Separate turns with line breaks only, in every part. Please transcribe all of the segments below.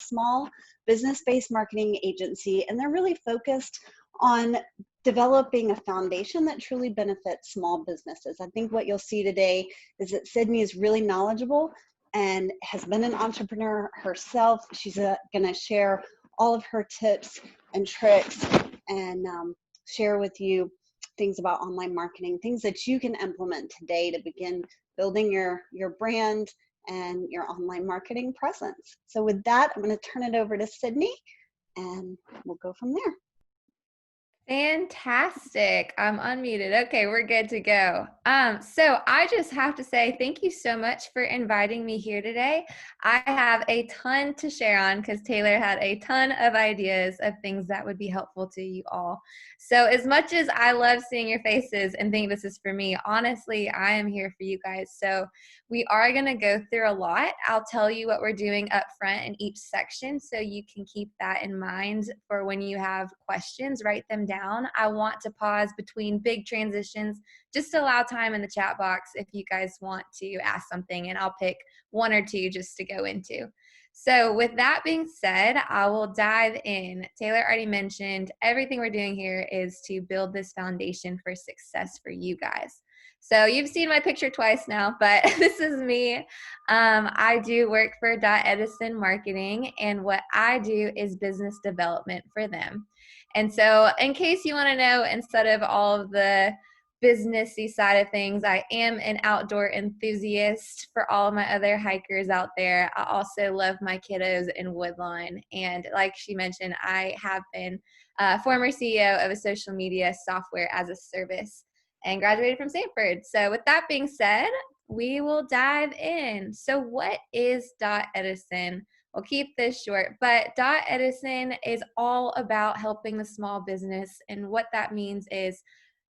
small business-based marketing agency, and they're really focused on developing a foundation that truly benefits small businesses. I think what you'll see today is that Sydney is really knowledgeable and has been an entrepreneur herself. She's going to share all of her tips and tricks and share with you things about online marketing, things that you can implement today to begin building your brand and your online marketing presence. So with that, I'm going to turn it over to Sydney and we'll go from there.
Fantastic. I'm unmuted. Okay, we're good to go. So I just have to say thank you so much for inviting me here today. I have a ton to share on because Taylor had a ton of ideas of things that would be helpful to you all. So as much as I love seeing your faces and think this is for me, honestly, I am here for you guys. So we are going to go through a lot. I'll tell you what we're doing up front in each section so you can keep that in mind for when you have questions, write them down. I want to pause between big transitions, just to allow time in the chat box if you guys want to ask something, and I'll pick one or two just to go into. So with that being said, I will dive in. Taylor already mentioned everything we're doing here is to build this foundation for success for you guys. So you've seen my picture twice now, but this is me. I do work for Dot Edison Marketing, and what I do is business development for them. And so in case you want to know, instead of all of the businessy side of things, I am an outdoor enthusiast for all of my other hikers out there. I also love my kiddos in Woodlawn. And like she mentioned, I have been a former CEO of a social media software as a service and graduated from Stanford. So with that being said, we will dive in. So what is Dot Edison? We'll keep this short, but Dot Edison is all about helping the small business. And what that means is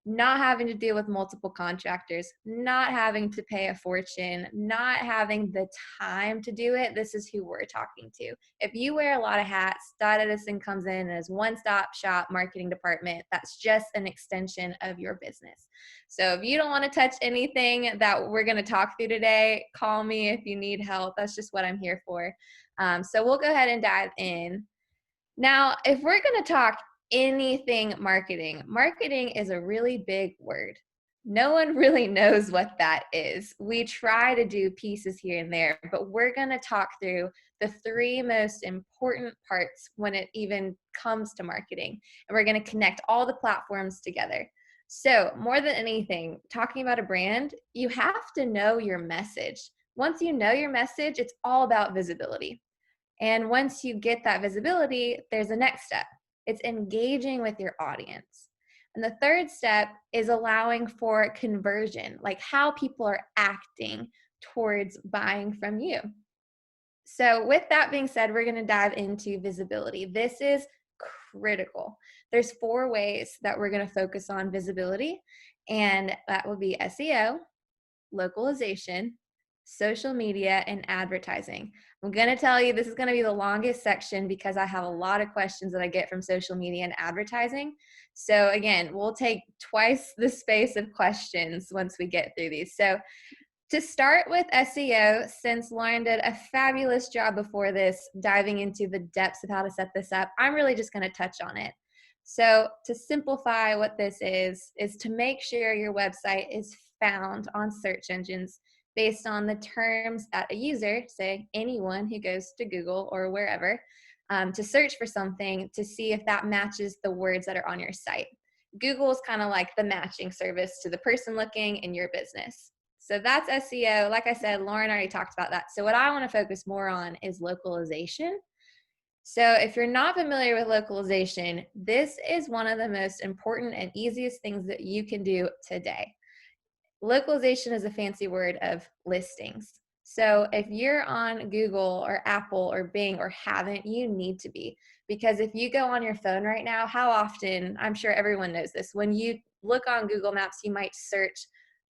not having to deal with multiple contractors, not having to pay a fortune, not having the time to do it. This is who we're talking to. If you wear a lot of hats, Dot Edison comes in as one-stop shop marketing department. That's just an extension of your business. So if you don't want to touch anything that we're going to talk through today, call me if you need help. That's just what I'm here for. So we'll go ahead and dive in. Now, if we're going to talk anything marketing, marketing is a really big word. No one really knows what that is. We try to do pieces here and there, but we're going to talk through the three most important parts when it even comes to marketing. And we're going to connect all the platforms together. So more than anything, talking about a brand, you have to know your message. Once you know your message, it's all about visibility. And once you get that visibility, there's a next step. It's engaging with your audience. And the third step is allowing for conversion, like how people are acting towards buying from you. So with that being said, we're going to dive into visibility. This is critical. There's 4 ways that we're going to focus on visibility, and that will be SEO, localization, social media, and advertising. I'm going to tell you this is going to be the longest section because I have a lot of questions that I get from social media and advertising. So again, we'll take twice the space of questions once we get through these. So to start with SEO, since Lauren did a fabulous job before this, diving into the depths of how to set this up, I'm really just going to touch on it. So to simplify what this is to make sure your website is found on search engines based on the terms that a user, say anyone who goes to Google or wherever, to search for something to see if that matches the words that are on your site. Google is kind of like the matching service to the person looking in your business. So that's SEO. Like I said, Lauren already talked about that. So what I want to focus more on is localization. So if you're not familiar with localization, this is one of the most important and easiest things that you can do today. Localization is a fancy word of listings. So if you're on Google or Apple or Bing or haven't, you need to be. Because if you go on your phone right now, how often, I'm sure everyone knows this, when you look on Google Maps, you might search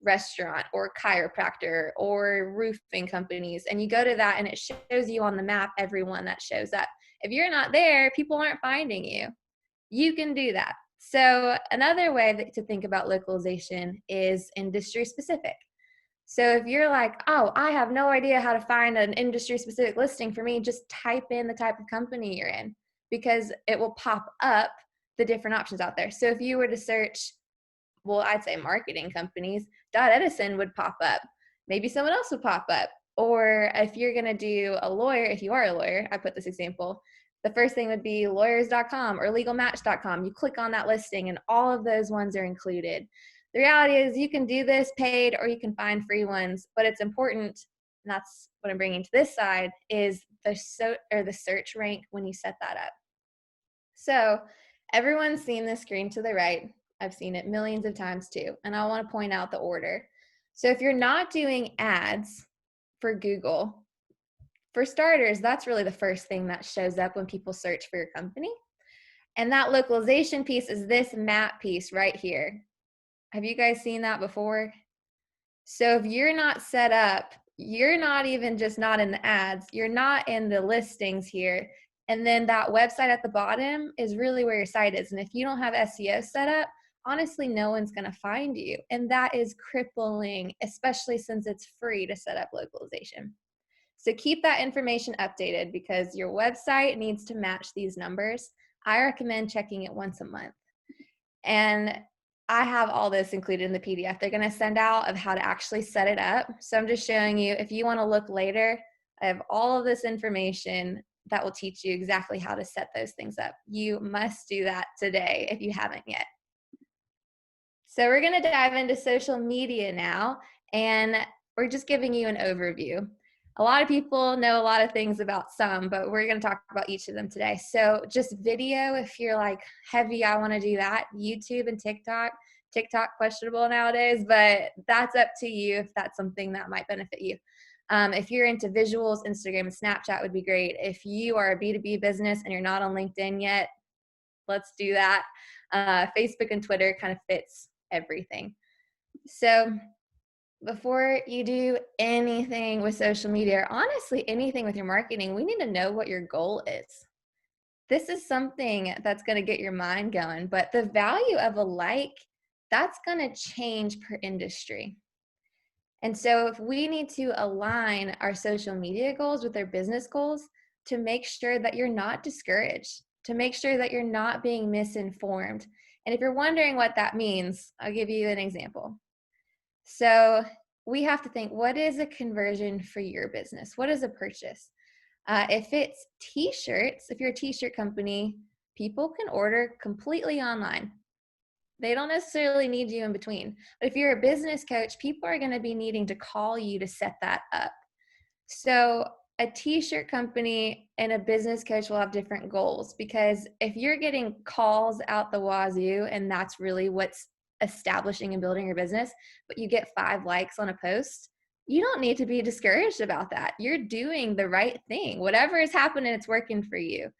restaurant or chiropractor or roofing companies, and you go to that and it shows you on the map everyone that shows up. If you're not there, people aren't finding you. You can do that. So another way to think about localization is industry specific. So if you're like, oh, I have no idea how to find an industry specific listing for me, just type in the type of company you're in, because it will pop up the different options out there. So if you were to search, well, I'd say marketing companies, Dot Edison would pop up. Maybe someone else would pop up. Or if you're going to do a lawyer, if you are a lawyer, I put this example, the first thing would be lawyers.com or legalmatch.com. You click on that listing and all of those ones are included. The reality is you can do this paid or you can find free ones, but it's important, and that's what I'm bringing to this side, is the search rank when you set that up. So everyone's seen the screen to the right. I've seen it millions of times too, and I want to point out the order. So if you're not doing ads for Google, for starters, that's really the first thing that shows up when people search for your company. And that localization piece is this map piece right here. Have you guys seen that before? So if you're not set up, you're not even just not in the ads, you're not in the listings here. And then that website at the bottom is really where your site is. And if you don't have SEO set up, honestly, no one's going to find you. And that is crippling, especially since it's free to set up localization. So keep that information updated because your website needs to match these numbers. I recommend checking it once a month. And I have all this included in the PDF they're going to send out of how to actually set it up. So I'm just showing you, if you want to look later, I have all of this information that will teach you exactly how to set those things up. You must do that today if you haven't yet. So we're going to dive into social media now, and we're just giving you an overview. A lot of people know a lot of things about some, but we're going to talk about each of them today. So just video, if you're like heavy, I want to do that. YouTube and TikTok. TikTok questionable nowadays, but that's up to you if that's something that might benefit you. If you're into visuals, Instagram and Snapchat would be great. If you are a B2B business and you're not on LinkedIn yet, let's do that. Facebook and Twitter kind of fits everything. So before you do anything with social media, or honestly anything with your marketing, we need to know what your goal is. This is something that's going to get your mind going, but the value of a like, that's going to change per industry. And so if we need to align our social media goals with our business goals to make sure that you're not discouraged, to make sure that you're not being misinformed. And if you're wondering what that means, I'll give you an example. So we have to think, what is a conversion for your business? What is a purchase? If it's t-shirts, if you're a t-shirt company, people can order completely online. They don't necessarily need you in between. But if you're a business coach, people are going to be needing to call you to set that up. So a t-shirt company and a business coach will have different goals, because if you're getting calls out the wazoo and that's really what's establishing and building your business, but you get 5 likes on a post, you don't need to be discouraged about that. You're doing the right thing. Whatever is happening, it's working for you.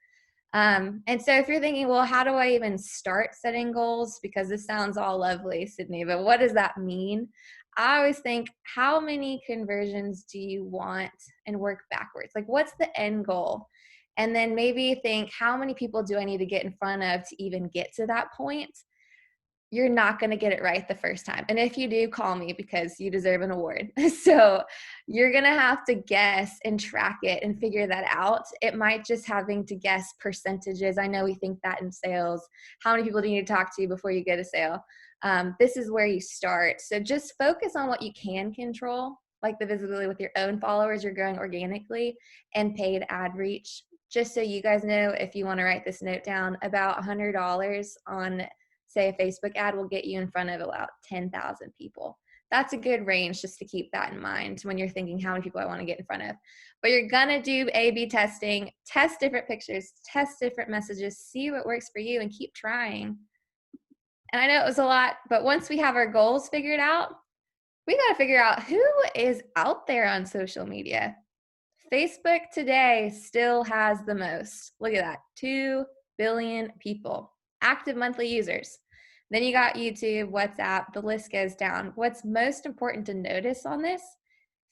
And so if you're thinking, well, how do I even start setting goals? Because this sounds all lovely, Sydney, but what does that mean? I always think, how many conversions do you want, and work backwards? Like, what's the end goal? And then maybe think, how many people do I need to get in front of to even get to that point? You're not going to get it right the first time. And if you do, call me, because you deserve an award. So you're going to have to guess and track it and figure that out. It might just having to guess percentages. I know we think that in sales. How many people do you need to talk to before you get a sale? This is where you start. So just focus on what you can control, like the visibility with your own followers, you're growing organically, and paid ad reach. Just so you guys know, if you want to write this note down, about $100 on, say, a Facebook ad will get you in front of about 10,000 people. That's a good range, just to keep that in mind when you're thinking, how many people I want to get in front of. But you're going to do A/B testing, test different pictures, test different messages, see what works for you, and keep trying. And I know it was a lot, but once we have our goals figured out, we got to figure out who is out there on social media. Facebook today still has the most. Look at that, 2 billion people, active monthly users. Then you got YouTube, WhatsApp, the list goes down. What's most important to notice on this,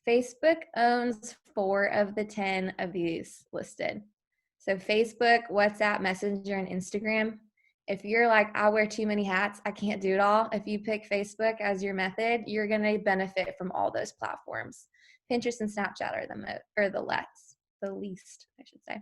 Facebook owns 4 of the 10 of these listed. So Facebook, WhatsApp, Messenger, and Instagram, If you're like, I wear too many hats, I can't do it all. If you pick Facebook as your method, you're going to benefit from all those platforms. Pinterest and Snapchat are the least, I should say.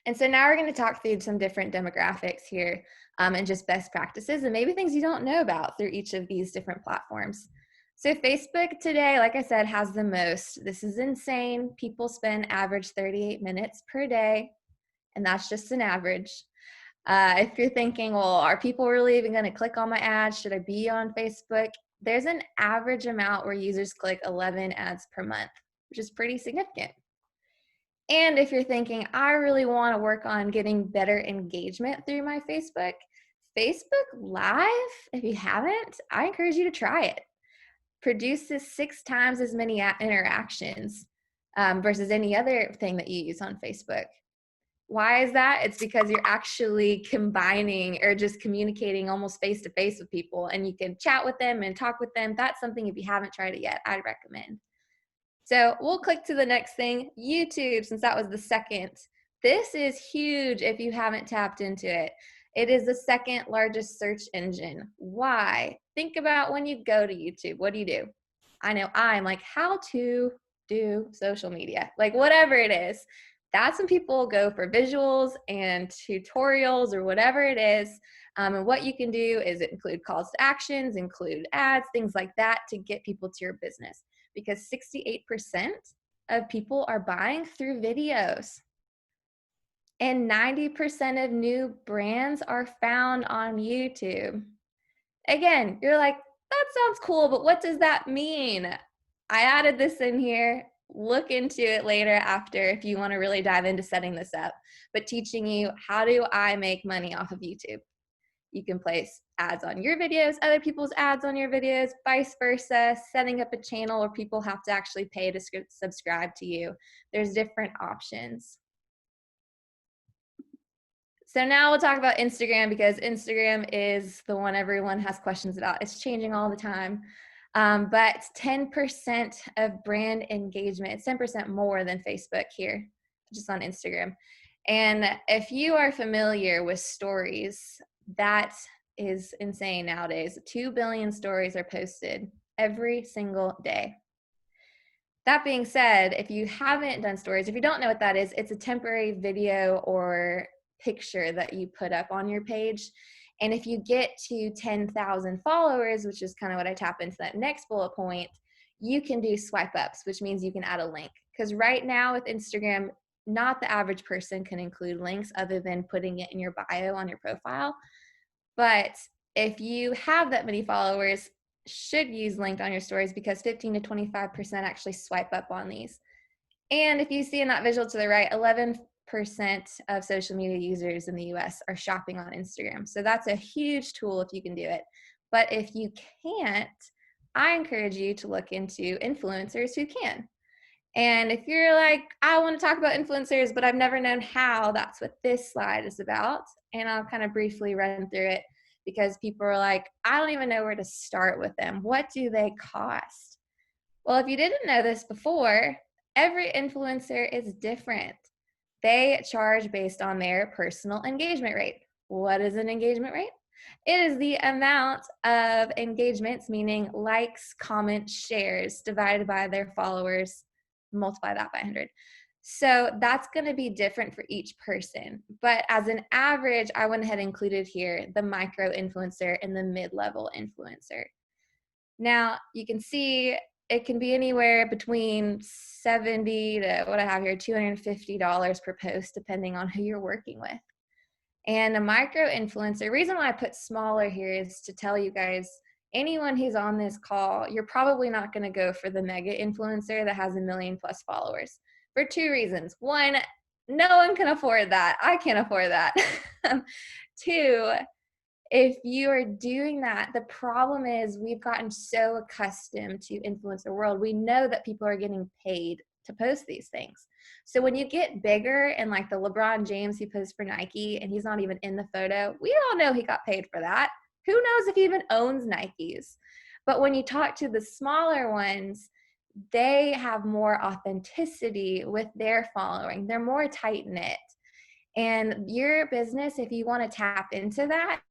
And so now we're going to talk through some different demographics here, and just best practices and maybe things you don't know about through each of these different platforms. So Facebook today, like I said, has the most. This is insane. People spend average 38 minutes per day, and that's just an average. If you're thinking, well, are people really even going to click on my ads? Should I be on Facebook? There's an average amount where users click 11 ads per month, which is pretty significant. And if you're thinking, I really want to work on getting better engagement through my Facebook, Facebook Live, if you haven't, I encourage you to try it. Produces 6 times as many interactions versus any other thing that you use on Facebook. Why is that? It's because you're actually combining or just communicating almost face to face with people, and you can chat with them and talk with them. That's something, if you haven't tried it yet, I'd recommend. So we'll click to the next thing, YouTube, since that was the second. This is huge if you haven't tapped into it. It is the second largest search engine. Why? Think about when you go to YouTube, what do? I know I'm like, how to do social media, like whatever it is. That's when people go for visuals and tutorials or whatever it is. And what you can do is include calls to actions, include ads, things like that to get people to your business. Because 68% of people are buying through videos. And 90% of new brands are found on YouTube. Again, you're like, that sounds cool, but what does that mean? I added this in here. Look into it later after if you want to really dive into setting this up, but teaching you how do I make money off of YouTube. You can place ads on your videos, other people's ads on your videos, vice versa, setting up a channel where people have to actually pay to subscribe to you. There's different options. So now we'll talk about Instagram, because Instagram is the one everyone has questions about. It's changing all the time. But 10% of brand engagement, it's 10% more than Facebook here, just on Instagram. And if you are familiar with stories, that is insane nowadays. 2 billion stories are posted every single day. That being said, if you haven't done stories, if you don't know what that is, it's a temporary video or picture that you put up on your page. And if you get to 10,000 followers, which is kind of what I tap into that next bullet point, you can do swipe ups, which means you can add a link. Because right now with Instagram, not the average person can include links other than putting it in your bio on your profile. But if you have that many followers, should use linked on your stories, because 15 to 25% actually swipe up on these. And if you see in that visual to the right, 11% of social media users in the US are shopping on Instagram. So that's a huge tool if you can do it. But if you can't, I encourage you to look into influencers who can. And if you're like, I want to talk about influencers, but I've never known how, that's what this slide is about. And I'll kind of briefly run through it, because people are like, I don't even know where to start with them. What do they cost? Well, if you didn't know this before, every influencer is different. They charge based on their personal engagement rate. What is an engagement rate? It is the amount of engagements, meaning likes, comments, shares, divided by their followers, multiply that by 100. So that's going to be different for each person. But as an average, I went ahead and included here the micro influencer and the mid-level influencer. Now you can see it can be anywhere between $70 to what I have here, $250 per post, depending on who you're working with. And a micro influencer, the reason why I put smaller here is to tell you guys, anyone who's on this call, you're probably not going to go for the mega influencer that has 1 million plus followers for 2 reasons. One, no one can afford that. I can't afford that. 2, if you are doing that, the problem is we've gotten so accustomed to influencer world. We know that people are getting paid to post these things. So when you get bigger, and like the LeBron James who posed for Nike and he's not even in the photo, we all know he got paid for that. Who knows if he even owns Nikes? But when you talk to the smaller ones, they have more authenticity with their following. They're more tight knit. And your business, if you want to tap into that,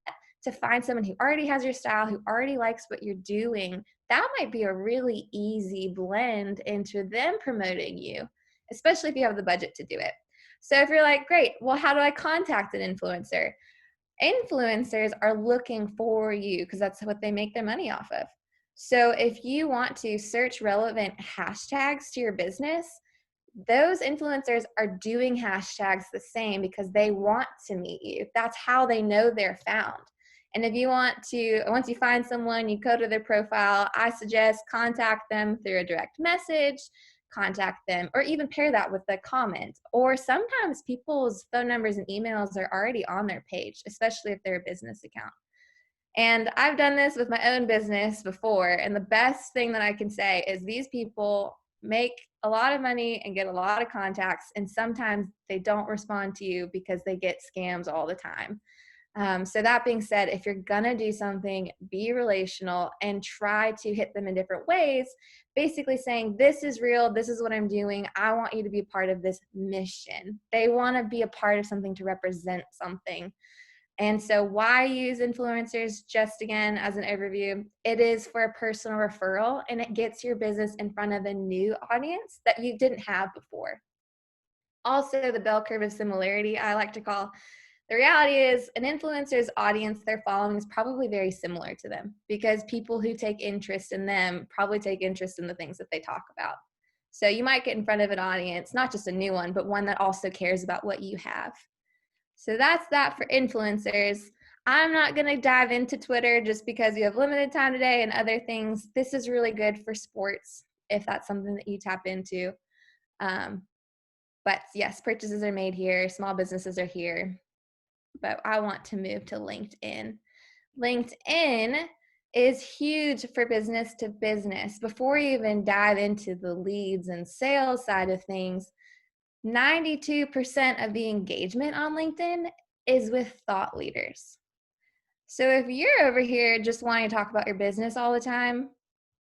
to find someone who already has your style, who already likes what you're doing, that might be a really easy blend into them promoting you, especially if you have the budget to do it. So if you're like, great, well, how do I contact an influencer? Influencers are looking for you because that's what they make their money off of. So if you want to search relevant hashtags to your business, those influencers are doing hashtags the same because they want to meet you. That's how they know they're found. And if you want to, once you find someone, you go to their profile, I suggest contact them through a direct message, contact them, or even pair that with a comment. Or sometimes people's phone numbers and emails are already on their page, especially if they're a business account. And I've done this with my own business before. And the best thing that I can say is these people make a lot of money and get a lot of contacts. And sometimes they don't respond to you because they get scams all the time. So that being said, if you're going to do something, be relational and try to hit them in different ways, basically saying, this is real. This is what I'm doing. I want you to be a part of this mission. They want to be a part of something to represent something. And so why use influencers? Just again, as an overview, it is for a personal referral and it gets your business in front of a new audience that you didn't have before. Also, the bell curve of similarity, I like to call. The reality is an influencer's audience they're following is probably very similar to them because people who take interest in them probably take interest in the things that they talk about. So you might get in front of an audience, not just a new one, but one that also cares about what you have. So that's that for influencers. I'm not going to dive into Twitter just because you have limited time today and other things. This is really good for sports if that's something that you tap into. But yes, purchases are made here. Small businesses are here. But I want to move to LinkedIn. LinkedIn is huge for business to business. Before you even dive into the leads and sales side of things, 92% of the engagement on LinkedIn is with thought leaders. So if you're over here just wanting to talk about your business all the time,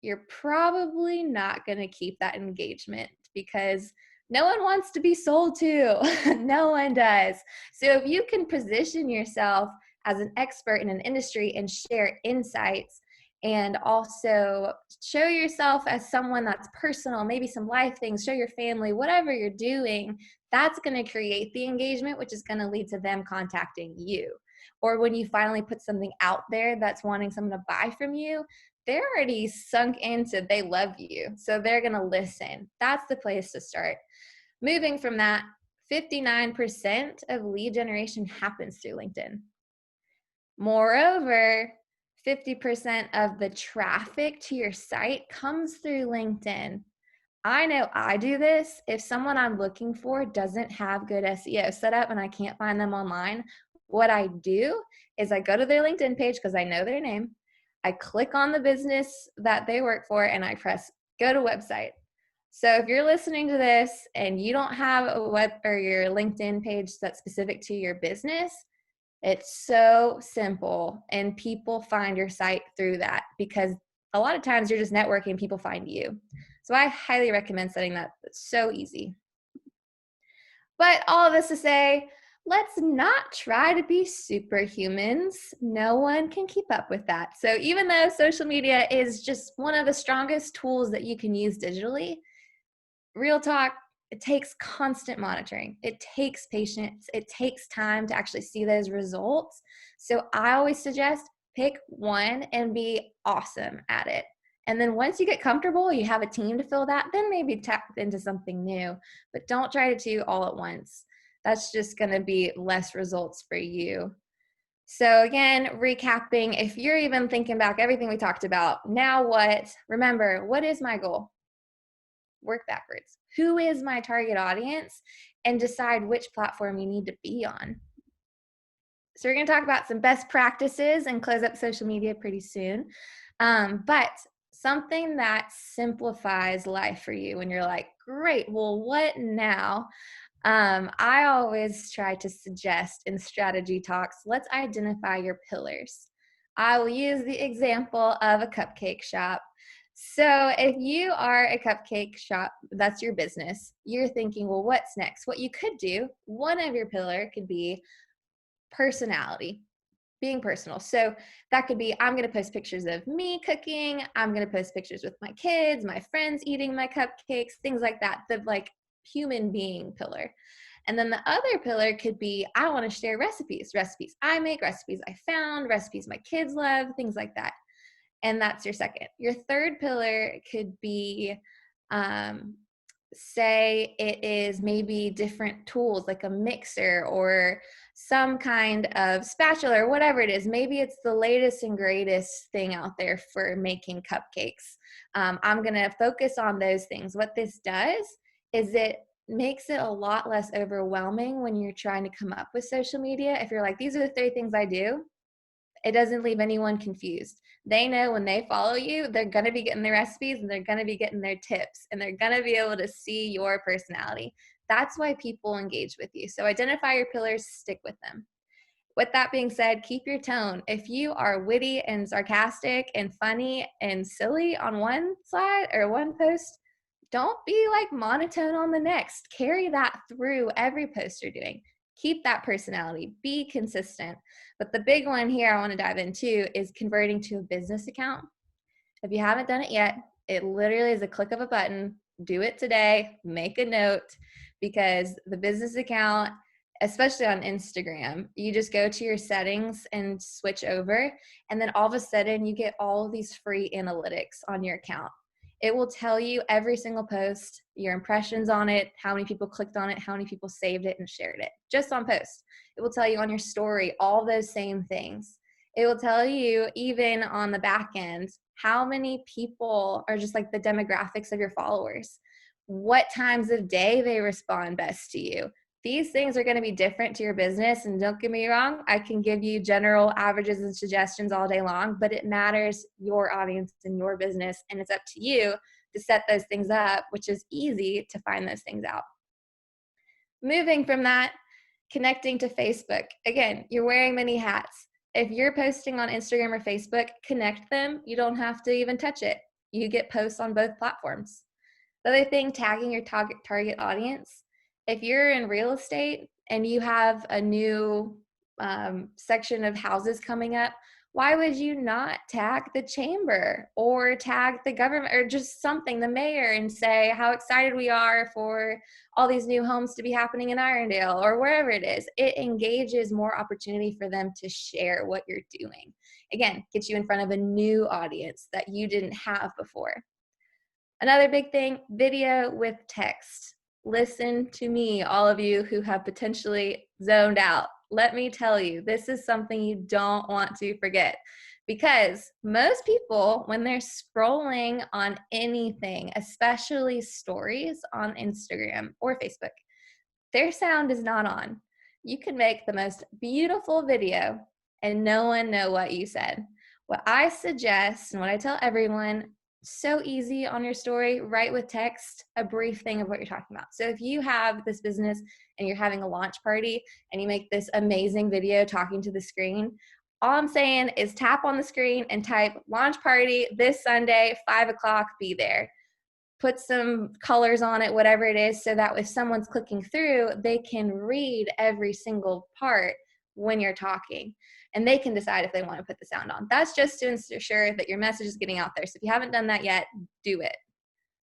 you're probably not going to keep that engagement because no one wants to be sold to. No one does. So if you can position yourself as an expert in an industry and share insights and also show yourself as someone that's personal, maybe some life things, show your family, whatever you're doing, that's going to create the engagement, which is going to lead to them contacting you. Or when you finally put something out there that's wanting someone to buy from you, they're already sunk into they love you. So they're going to listen. That's the place to start. Moving from that, 59% of lead generation happens through LinkedIn. Moreover, 50% of the traffic to your site comes through LinkedIn. I know I do this. If someone I'm looking for doesn't have good SEO set up and I can't find them online, what I do is I go to their LinkedIn page because I know their name. I click on the business that they work for and I press go to website. So if you're listening to this and you don't have a web or your LinkedIn page that's specific to your business, it's so simple and people find your site through that because a lot of times you're just networking, people find you. So I highly recommend setting that. It's so easy. But all of this to say, let's not try to be superhumans. No one can keep up with that. So even though social media is just one of the strongest tools that you can use digitally, real talk, it takes constant monitoring. It takes patience. It takes time to actually see those results. So I always suggest pick one and be awesome at it. And then once you get comfortable, you have a team to fill that, then maybe tap into something new. But don't try to do all at once. That's just going to be less results for you. So again, recapping, if you're even thinking back everything we talked about, now what? Remember, what is my goal? Work backwards. Who is my target audience? And decide which platform you need to be on. So we're going to talk about some best practices and close up social media pretty soon. But something that simplifies life for you when you're like, great, well, what now? I always try to suggest in strategy talks, let's identify your pillars. I will use the example of a cupcake shop. So if you are a cupcake shop, that's your business, you're thinking, well, what's next? What you could do, one of your pillar could be personality, being personal. So that could be, I'm going to post pictures of me cooking. I'm going to post pictures with my kids, my friends eating my cupcakes, things like that. The like human being pillar. And then the other pillar could be, I want to share recipes I make, recipes I found, recipes my kids love, things like that. And that's your second. Your third pillar could be, um, say it is maybe different tools like a mixer or some kind of spatula or whatever it is. Maybe it's the latest and greatest thing out there for making cupcakes. I'm going to focus on those things. What this does is it makes it a lot less overwhelming when you're trying to come up with social media. If you're like, these are the 3 things I do, it doesn't leave anyone confused. They know when they follow you, they're going to be getting their recipes and they're going to be getting their tips and they're going to be able to see your personality. That's why people engage with you. So identify your pillars, stick with them. With that being said, keep your tone. If you are witty and sarcastic and funny and silly on one slide or one post, don't be like monotone on the next. Carry that through every post you're doing. Keep that personality, be consistent. But the big one here I want to dive into is converting to a business account. If you haven't done it yet, it literally is a click of a button. Do it today, make a note, because the business account, especially on Instagram, you just go to your settings and switch over, and then all of a sudden you get all of these free analytics on your account. It will tell you every single post, your impressions on it, how many people clicked on it, how many people saved it and shared it, just on post. It will tell you on your story all those same things. It will tell you even on the back end how many people are just like the demographics of your followers, what times of day they respond best to you. These things are going to be different to your business. And don't get me wrong, I can give you general averages and suggestions all day long, but it matters your audience and your business. And it's up to you to set those things up, which is easy to find those things out. Moving from that, connecting to Facebook. Again, you're wearing many hats. If you're posting on Instagram or Facebook, connect them. You don't have to even touch it. You get posts on both platforms. The other thing, tagging your target audience. If you're in real estate and you have a new section of houses coming up, why would you not tag the chamber or tag the government or just something, the mayor, and say how excited we are for all these new homes to be happening in Irondale or wherever it is? It engages more opportunity for them to share what you're doing. Again, gets you in front of a new audience that you didn't have before. Another big thing, video with text. Listen to me, all of you who have potentially zoned out. Let me tell you, this is something you don't want to forget, because most people, when they're scrolling on anything, especially stories on Instagram or Facebook, their sound is not on. You can make the most beautiful video and no one know what you said. What I suggest and what I tell everyone, so easy on your story, write with text a brief thing of what you're talking about. So if you have this business and you're having a launch party and you make this amazing video talking to the screen, all I'm saying is tap on the screen and type launch party this Sunday, 5 o'clock, be there. Put some colors on it, whatever it is, so that if someone's clicking through, they can read every single part when you're talking, and they can decide if they want to put the sound on. That's just to ensure that your message is getting out there. So if you haven't done that yet, do it.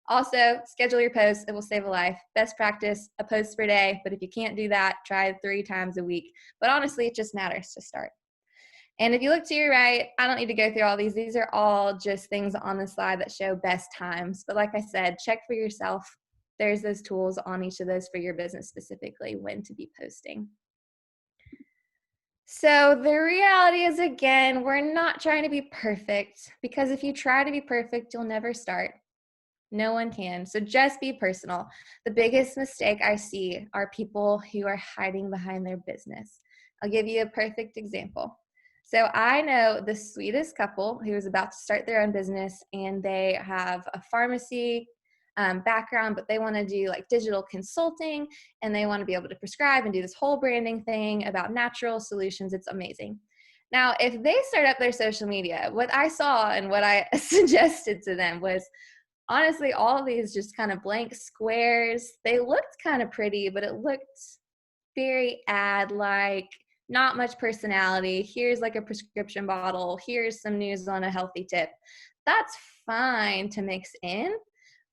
Also, schedule your posts. It will save a life. Best practice, a post per day. But if you can't do that, try 3 times a week. But honestly, it just matters to start. And if you look to your right, I don't need to go through all these. These are all just things on the slide that show best times. But like I said, check for yourself. There's those tools on each of those for your business specifically when to be posting. So the reality is, again, we're not trying to be perfect, because if you try to be perfect, you'll never start. No one can. So just be personal. The biggest mistake I see are people who are hiding behind their business. I'll give you a perfect example. So I know the sweetest couple who is about to start their own business, and they have a pharmacy background, but they want to do like digital consulting, and they want to be able to prescribe and do this whole branding thing about natural solutions. It's amazing. Now, if they start up their social media, what I saw and what I suggested to them was honestly all of these just kind of blank squares. They looked kind of pretty, but it looked very ad like, not much personality. Here's like a prescription bottle. Here's some news on a healthy tip. That's fine to mix in.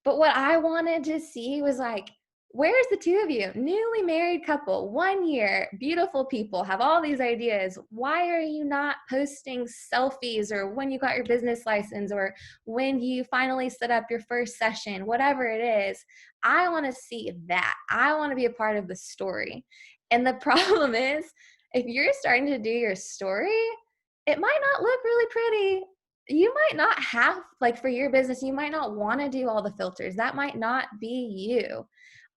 But what I wanted to see was like, where's the two of you? Newly married couple, 1 year, beautiful people, have all these ideas. Why are you not posting selfies or when you got your business license or when you finally set up your first session, whatever it is? I want to see that. I want to be a part of the story. And the problem is, if you're starting to do your story, it might not look really pretty. You might not have, like for your business, you might not want to do all the filters. That might not be you.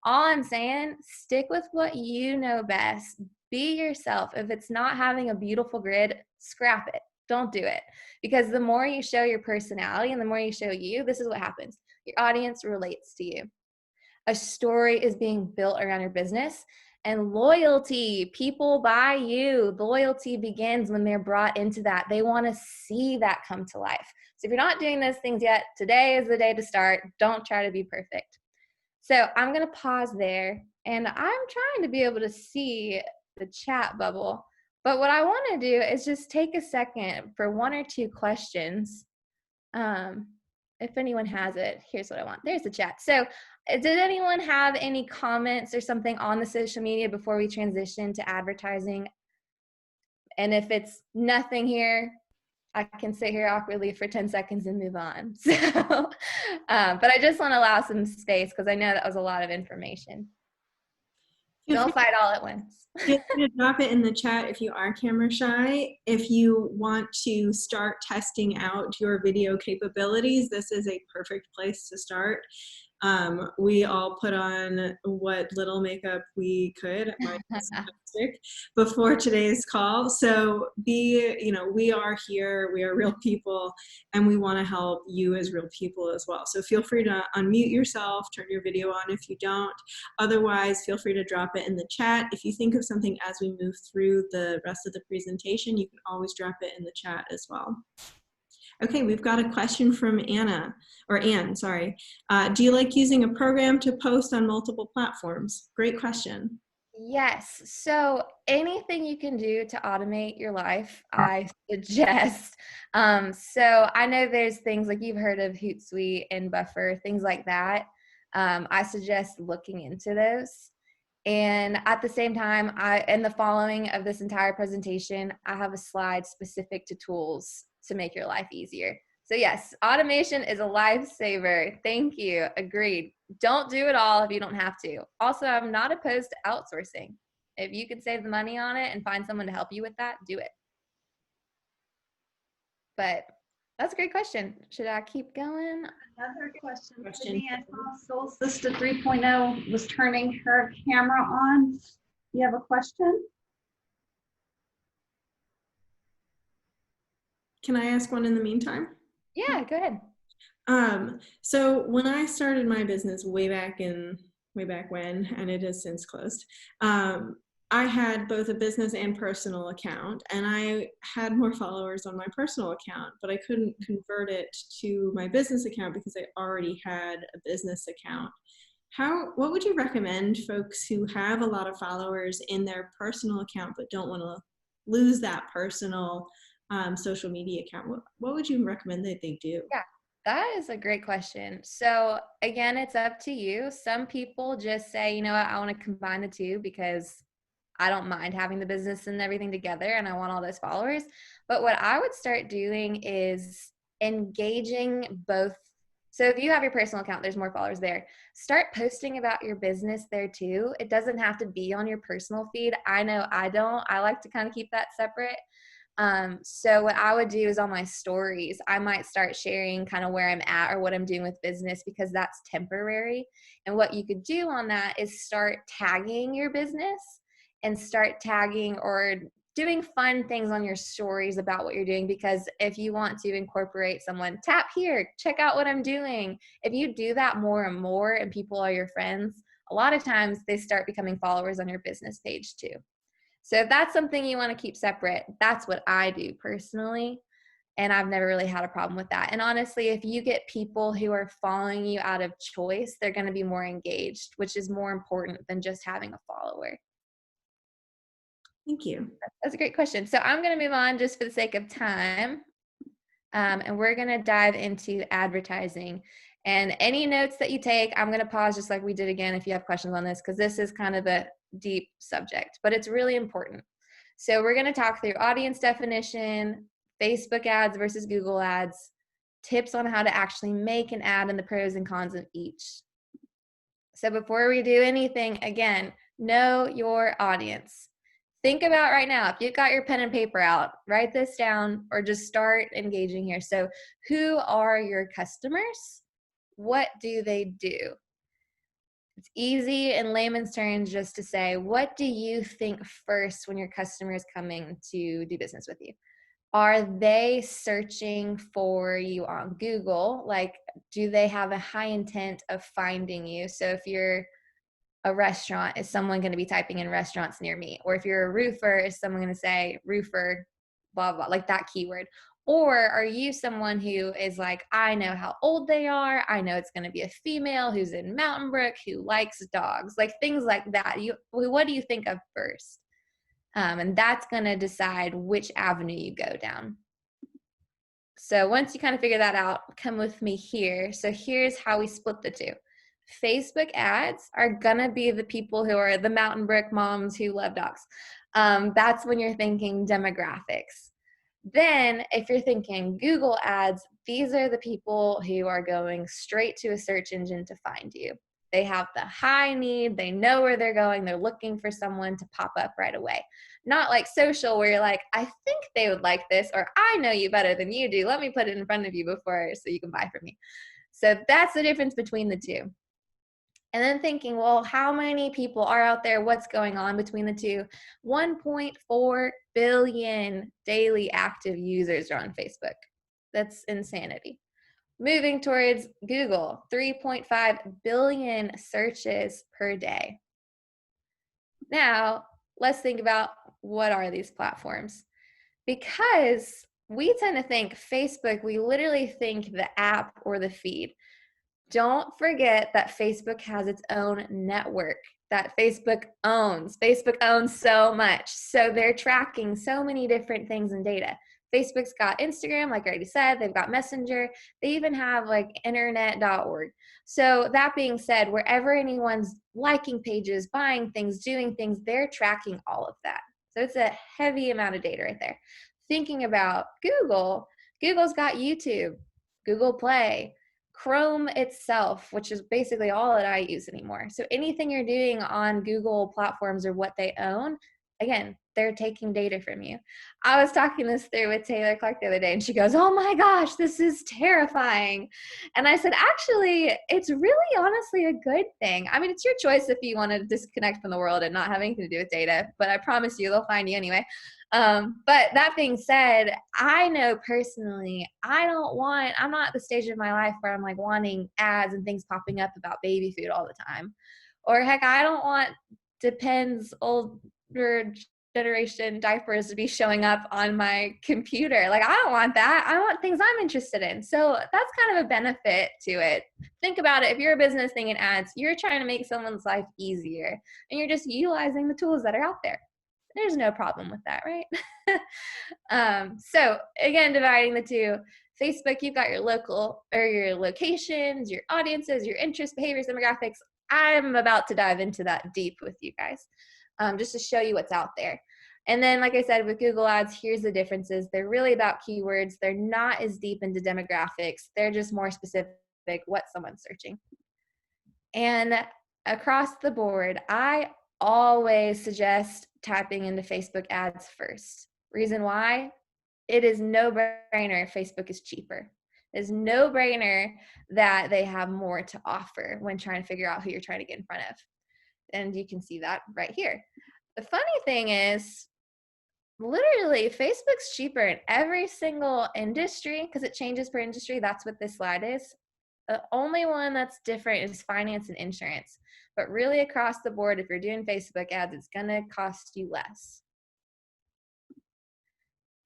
All I'm saying, stick with what you know best. Be yourself. If it's not having a beautiful grid, scrap it. Don't do it. Because the more you show your personality and the more you show you, this is what happens. Your audience relates to you. A story is being built around your business. And loyalty, people buy you. Loyalty begins when they're brought into that. They want to see that come to life. So if you're not doing those things yet, today is the day to start. Don't try to be perfect. So I'm going to pause there, and I'm trying to be able to see the chat bubble. But what I want to do is just take a second for one or two questions. If anyone has it, here's what I want. There's the chat. So did anyone have any comments or something on the social media before we transition to advertising? And if it's nothing here, I can sit here awkwardly for 10 seconds and move on. So, but I just want to allow some space because I know that was a lot of information. Don't fight all at once.
Feel free to drop it in the chat if you are camera shy. If you want to start testing out your video capabilities, this is a perfect place to start. We all put on what little makeup we could before today's call. So we are here, we are real people, and we want to help you as real people as well. So feel free to unmute yourself, turn your video on if you don't. Otherwise, feel free to drop it in the chat. If you think of something as we move through the rest of the presentation, you can always drop it in the chat as well. Okay, we've got a question from Anne, sorry. Do you like using a program to post on multiple platforms? Great question.
Yes. So anything you can do to automate your life, I suggest. So I know there's things like you've heard of Hootsuite and Buffer, things like that. I suggest looking into those. And at the same time, in the following of this entire presentation, I have a slide specific to tools to make your life easier. So yes, automation is a lifesaver. Thank you. Agreed. Don't do it all if you don't have to. Also, I'm not opposed to outsourcing. If you can save the money on it and find someone to help you with that, do it. But that's a great question. Should I keep going?
Another question. Sydney, I saw Solstice 3.0 was turning her camera on. You have a question?
Can I ask one in the meantime?
Yeah, go ahead.
So when I started my business way back when, and it has since closed, I had both a business and personal account, and I had more followers on my personal account, but I couldn't convert it to my business account because I already had a business account. What would you recommend folks who have a lot of followers in their personal account but don't want to lose that personal social media account? What would you recommend that they do?
Yeah, that is a great question. So again, it's up to you. Some people just say, you know what, I want to combine the two because I don't mind having the business and everything together and I want all those followers. But what I would start doing is engaging both. So if you have your personal account, there's more followers there. Start posting about your business there too. It doesn't have to be on your personal feed. I know I don't. I like to kind of keep that separate. So what I would do is on my stories, I might start sharing kind of where I'm at or what I'm doing with business because that's temporary. And what you could do on that is start tagging your business and start tagging or doing fun things on your stories about what you're doing, because if you want to incorporate someone, tap here, check out what I'm doing. If you do that more and more and people are your friends, a lot of times they start becoming followers on your business page too. So if that's something you want to keep separate, that's what I do personally. And I've never really had a problem with that. And honestly, if you get people who are following you out of choice, they're going to be more engaged, which is more important than just having a follower.
Thank you.
That's a great question. So I'm going to move on just for the sake of time. And we're going to dive into advertising. And any notes that you take, I'm going to pause just like we did again if you have questions on this, because this is kind of a deep subject, but it's really important. So we're going to talk through audience definition, Facebook ads versus Google ads, tips on how to actually make an ad, and the pros and cons of each. So before we do anything, again, know your audience. Think about right now, if you've got your pen and paper out, write this down or just start engaging here. So who are your customers? What do they do? It's easy in layman's terms just to say, what do you think first when your customer is coming to do business with you? Are they searching for you on Google? Like, do they have a high intent of finding you? So if you're a restaurant, is someone going to be typing in restaurants near me? Or if you're a roofer, is someone going to say roofer, blah, blah, like that keyword? Or are you someone who is like, I know how old they are. I know it's going to be a female who's in Mountain Brook who likes dogs, like things like that. What do you think of first? And that's going to decide which avenue you go down. So once you kind of figure that out, come with me here. So here's how we split the two. Facebook ads are gonna be the people who are the Mountain Brook moms who love dogs. That's when you're thinking demographics. Then if you're thinking Google ads, these are the people who are going straight to a search engine to find you. They have the high need, they know where they're going, they're looking for someone to pop up right away. Not like social where you're like, I think they would like this, or I know you better than you do. Let me put it in front of you before so you can buy from me. So that's the difference between the two. And then thinking, well, how many people are out there? What's going on between the two? 1.4 billion daily active users are on Facebook. That's insanity. Moving towards Google, 3.5 billion searches per day. Now, let's think about what are these platforms? Because we tend to think Facebook, we literally think the app or the feed. Don't forget that Facebook has its own network that Facebook owns. Facebook owns so much. So they're tracking so many different things in data. Facebook's got Instagram, like I already said, they've got Messenger, they even have like internet.org. So that being said, wherever anyone's liking pages, buying things, doing things, they're tracking all of that. So it's a heavy amount of data right there. Thinking about Google, Google's got YouTube, Google Play, Chrome itself, which is basically all that I use anymore. So anything you're doing on Google platforms or what they own, again, they're taking data from you. I was talking this through with Taylor Clark the other day, and she goes, oh my gosh, this is terrifying. And I said, actually, it's really honestly a good thing. I mean, it's your choice if you want to disconnect from the world and not have anything to do with data, but I promise you they'll find you anyway. But that being said, I know personally, I'm not at the stage of my life where I'm like wanting ads and things popping up about baby food all the time. Or heck, I don't want Depends older generation diapers to be showing up on my computer. Like, I don't want that. I want things I'm interested in. So that's kind of a benefit to it. Think about it. If you're a business thinking ads, you're trying to make someone's life easier and you're just utilizing the tools that are out there. There's no problem with that, right? So again, dividing the two. Facebook, you've got your local or your locations, your audiences, your interests, behaviors, demographics. I'm about to dive into that deep with you guys, just to show you what's out there. And then, like I said, with Google Ads, here's the differences. They're really about keywords. They're not as deep into demographics. They're just more specific what someone's searching. And across the board, I always suggest tapping into Facebook ads first. Reason why? It is no-brainer Facebook is cheaper. It's no-brainer that they have more to offer when trying to figure out who you're trying to get in front of. And you can see that right here. The funny thing is, literally, Facebook's cheaper in every single industry because it changes per industry. That's what this slide is. The only one that's different is finance and insurance. But really across the board, if you're doing Facebook ads, it's going to cost you less.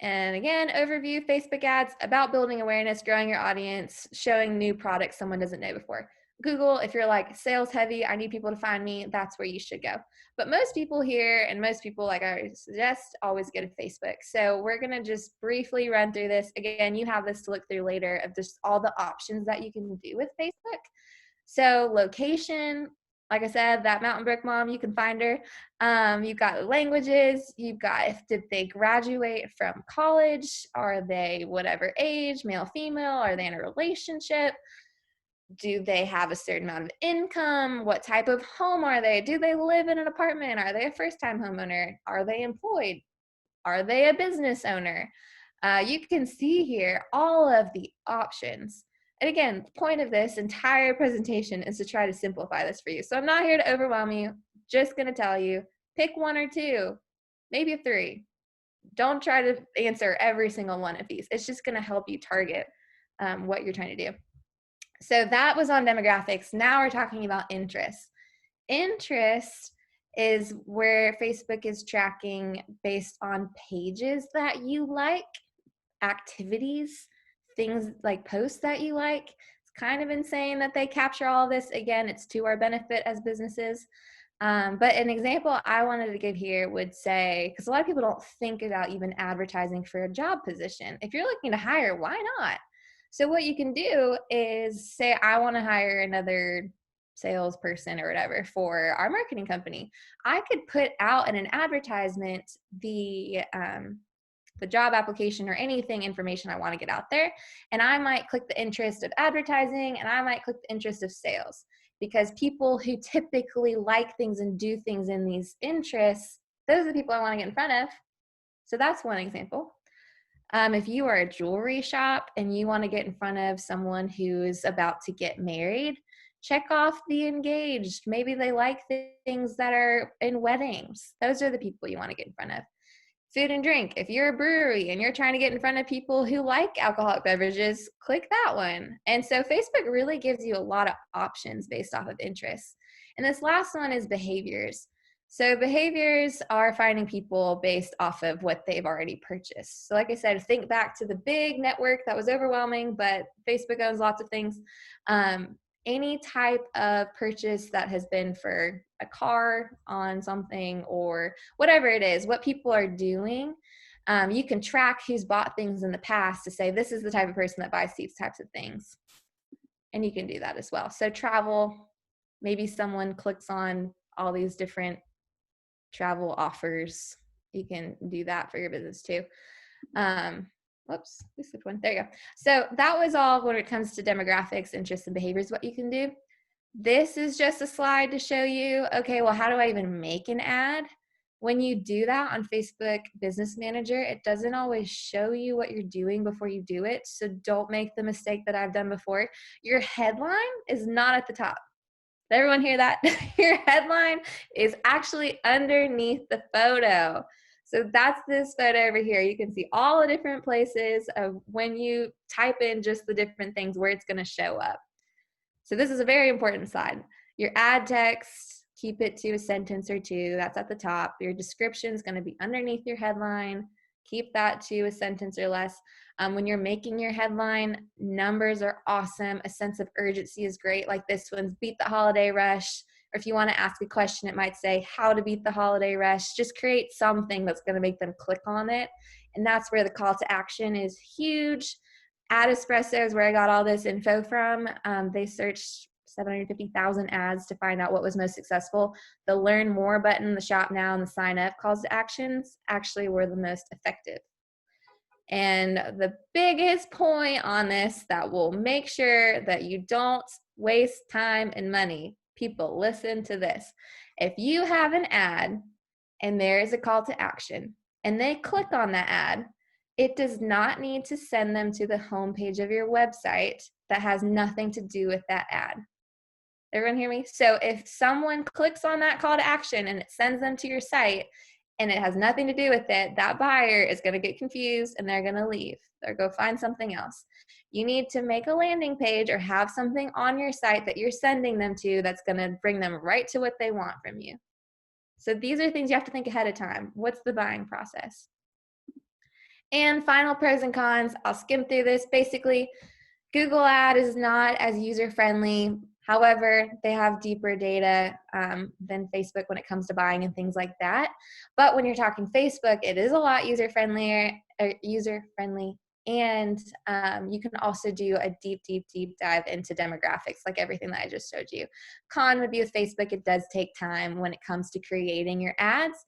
And again, overview, Facebook ads, about building awareness, growing your audience, showing new products someone doesn't know before. Google, if you're like sales heavy, I need people to find me, that's where you should go. But most people here, and most people, like I suggest, always go to Facebook. So we're going to just briefly run through this. Again, you have this to look through later of just all the options that you can do with Facebook. So location, like I said, that Mountain Brook mom, you can find her. You've got languages. You've got if did they graduate from college? Are they whatever age, male, female? Are they in a relationship? Do they have a certain amount of income? What type of home are they? Do they live in an apartment? Are they a first-time homeowner? Are they employed? Are they a business owner? You can see here all of the options. And again, the point of this entire presentation is to try to simplify this for you. So I'm not here to overwhelm you, just gonna tell you, pick one or two, maybe three. Don't try to answer every single one of these. It's just gonna help you target what you're trying to do. So that was on demographics. Now we're talking about interests. Interest is where Facebook is tracking based on pages that you like, activities, things like posts that you like. It's kind of insane that they capture all of this. Again, it's to our benefit as businesses. But an example I wanted to give here would say, because a lot of people don't think about even advertising for a job position. If you're looking to hire, why not? So what you can do is say, I want to hire another salesperson or whatever for our marketing company. I could put out in an advertisement the job application or anything information I want to get out there. And I might click the interest of advertising and I might click the interest of sales, because people who typically like things and do things in these interests, those are the people I want to get in front of. So that's one example. If you are a jewelry shop and you want to get in front of someone who's about to get married, check off the engaged. Maybe they like things that are in weddings. Those are the people you want to get in front of. Food and drink. If you're a brewery and you're trying to get in front of people who like alcoholic beverages, click that one. And so Facebook really gives you a lot of options based off of interests. And this last one is behaviors. So behaviors are finding people based off of what they've already purchased. So like I said, think back to the big network that was overwhelming, but Facebook owns lots of things. Any type of purchase that has been for a car on something or whatever it is, what people are doing, you can track who's bought things in the past to say, this is the type of person that buys these types of things. And you can do that as well. So travel, maybe someone clicks on all these different travel offers. You can do that for your business too. Whoops, we skipped one. There you go. So that was all when it comes to demographics, interests, and behaviors, what you can do. This is just a slide to show you, okay, well, how do I even make an ad? When you do that on Facebook Business Manager, it doesn't always show you what you're doing before you do it. So don't make the mistake that I've done before. Your headline is not at the top. Did everyone hear that? Your headline is actually underneath the photo. So that's this photo over here. You can see all the different places of when you type in just the different things where it's going to show up. So this is a very important slide. Your ad text, keep it to a sentence or two. That's at the top. Your description is going to be underneath your headline. Keep that to a sentence or less. When you're making your headline, numbers are awesome. A sense of urgency is great. Like this one's beat the holiday rush. Or if you want to ask a question, it might say how to beat the holiday rush. Just create something that's going to make them click on it. And that's where the call to action is huge. Ad Espresso is where I got all this info from. They searched 750,000 ads to find out what was most successful. The learn more button, the shop now, and the sign up calls to actions actually were the most effective. And the biggest point on this that will make sure that you don't waste time and money, people, listen to this. If you have an ad and there is a call to action and they click on that ad, it does not need to send them to the homepage of your website that has nothing to do with that ad. Everyone hear me? So if someone clicks on that call to action and it sends them to your site and it has nothing to do with it, that buyer is going to get confused and they're going to leave. They're going to go find something else. You need to make a landing page or have something on your site that you're sending them to that's going to bring them right to what they want from you. So these are things you have to think ahead of time. What's the buying process? And final pros and cons, I'll skim through this. Basically, Google Ad is not as user-friendly. However, they have deeper data than Facebook when it comes to buying and things like that. But when you're talking Facebook, it is a lot user-friendly, and you can also do a deep dive into demographics, like everything that I just showed you. Con would be with Facebook, it does take time when it comes to creating your ads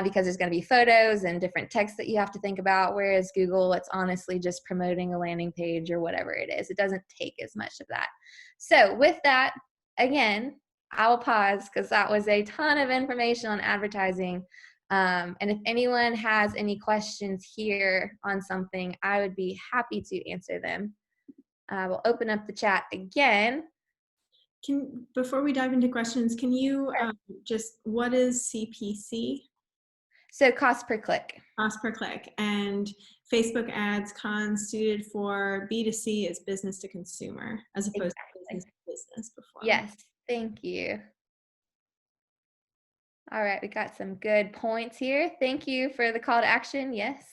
because there's going to be photos and different text that you have to think about, whereas Google, it's honestly just promoting a landing page or whatever it is. It doesn't take as much of that. So with that, again, I will pause because that was a ton of information on advertising. And if anyone has any questions here on something, I would be happy to answer them. We'll open up the chat again.
Before we dive into questions, can you just, what is CPC?
So cost per click.
Cost per click. And Facebook ads suited for B2C is business to consumer as opposed to business to business before.
Yes, thank you. All right, we got some good points here. Thank you for the call to action. Yes.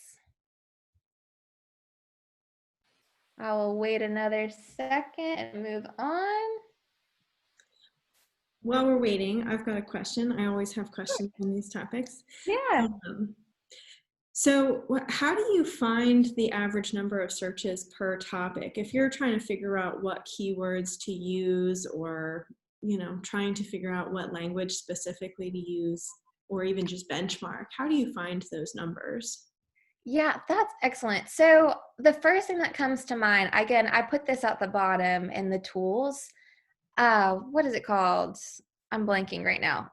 I will wait another second and move on.
While we're waiting, I've got a question. I always have questions on these topics.
Yeah.
So how do you find the average number of searches per topic? If you're trying to figure out what keywords to use, or trying to figure out what language specifically to use, or even just benchmark, how do you find those numbers?
Yeah, that's excellent. So the first thing that comes to mind, again, I put this at the bottom in the tools. What is it called? I'm blanking right now.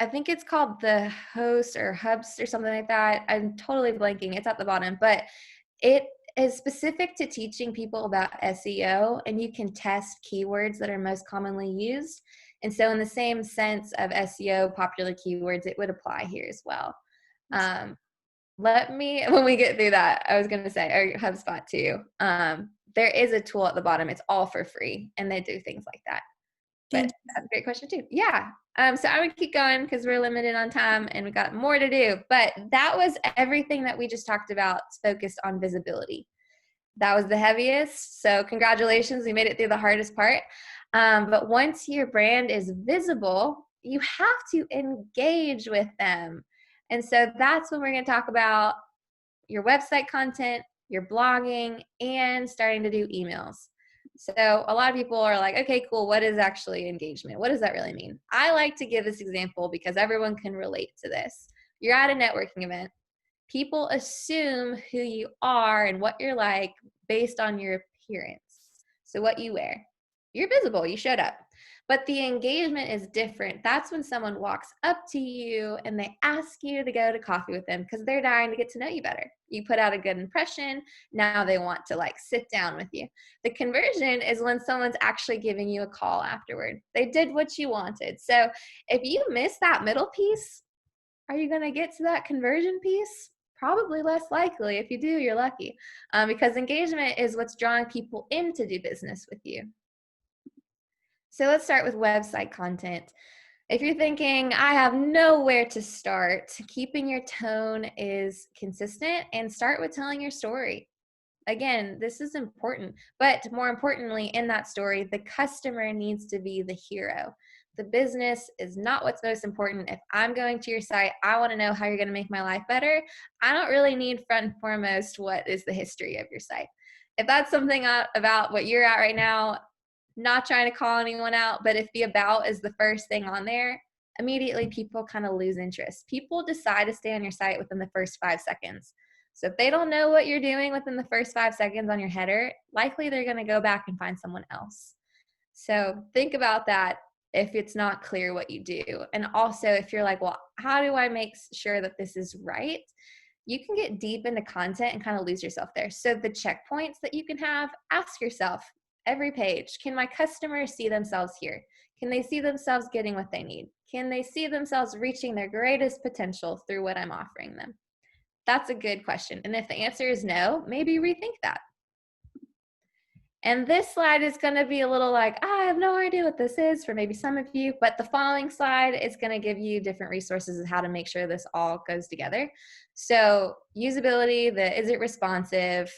I think it's called the host or hubs or something like that. I'm totally blanking. It's at the bottom, but it is specific to teaching people about SEO, and you can test keywords that are most commonly used. And so in the same sense of SEO, popular keywords, it would apply here as well. When we get through that, I was going to say, or HubSpot too. There is a tool at the bottom. It's all for free, and they do things like that. But that's a great question too. Yeah. So I would keep going because we're limited on time and we got more to do. But that was everything that we just talked about focused on visibility. That was the heaviest. So congratulations, we made it through the hardest part. But once your brand is visible, you have to engage with them. And so that's when we're going to talk about your website content, your blogging, and starting to do emails. So a lot of people are like, okay, cool. What is actually engagement? What does that really mean? I like to give this example because everyone can relate to this. You're at a networking event. People assume who you are and what you're like based on your appearance. So what you wear. You're visible. You showed up. But the engagement is different. That's when someone walks up to you and they ask you to go to coffee with them because they're dying to get to know you better. You put out a good impression. Now they want to sit down with you. The conversion is when someone's actually giving you a call afterward. They did what you wanted. So if you miss that middle piece, are you going to get to that conversion piece? Probably less likely. If you do, you're lucky because engagement is what's drawing people in to do business with you. So let's start with website content. If you're thinking, I have nowhere to start, keeping your tone is consistent and start with telling your story. Again, this is important, but more importantly, in that story, the customer needs to be the hero. The business is not what's most important. If I'm going to your site, I want to know how you're going to make my life better. I don't really need front and foremost what is the history of your site. If that's something about what you're at right now, not trying to call anyone out, but if the about is the first thing on there, immediately people kind of lose interest. People decide to stay on your site within the first 5 seconds. So if they don't know what you're doing within the first 5 seconds on your header, likely they're going to go back and find someone else. So think about that if it's not clear what you do. And also if you're like, well, how do I make sure that this is right? You can get deep into content and kind of lose yourself there. So the checkpoints that you can have, ask yourself, every page, can my customers see themselves here? Can they see themselves getting what they need? Can they see themselves reaching their greatest potential through what I'm offering them? That's a good question. And if the answer is no, maybe rethink that. And this slide is going to be a little like, I have no idea what this is for maybe some of you, but the following slide is going to give you different resources of how to make sure this all goes together. So usability, is it responsive?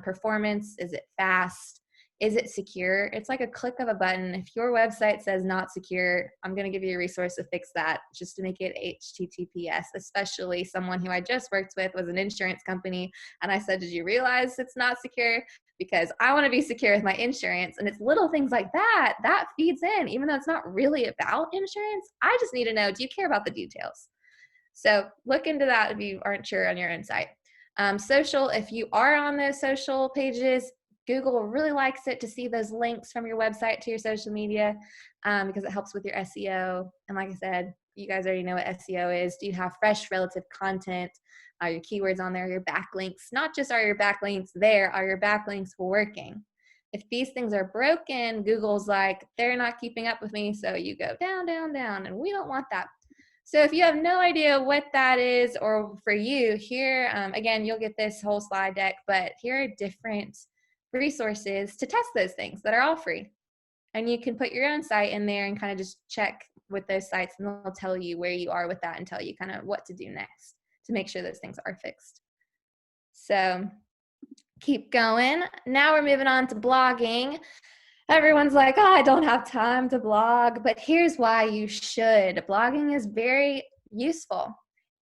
Performance, is it fast? Is it secure? It's like a click of a button. If your website says not secure, I'm going to give you a resource to fix that, just to make it HTTPS, especially someone who I just worked with was an insurance company. And I said, did you realize it's not secure? Because I want to be secure with my insurance. And it's little things like that that feeds in, even though it's not really about insurance. I just need to know, do you care about the details? So look into that if you aren't sure on your own site. Social, if you are on those social pages, Google really likes it to see those links from your website to your social media, because it helps with your SEO. And like I said, you guys already know what SEO is. Do you have fresh relative content? Are your keywords on there? Your backlinks? Not just are your backlinks there, are your backlinks working? If these things are broken, Google's like, they're not keeping up with me, so you go down, down, down, and we don't want that. So if you have no idea what that is, or for you, here, again, you'll get this whole slide deck, but here are different resources to test those things that are all free. And you can put your own site in there and kind of just check with those sites, and they'll tell you where you are with that and tell you kind of what to do next to make sure those things are fixed. So keep going. Now we're moving on to blogging. Everyone's like, oh, I don't have time to blog, but here's why you should. Blogging is very useful.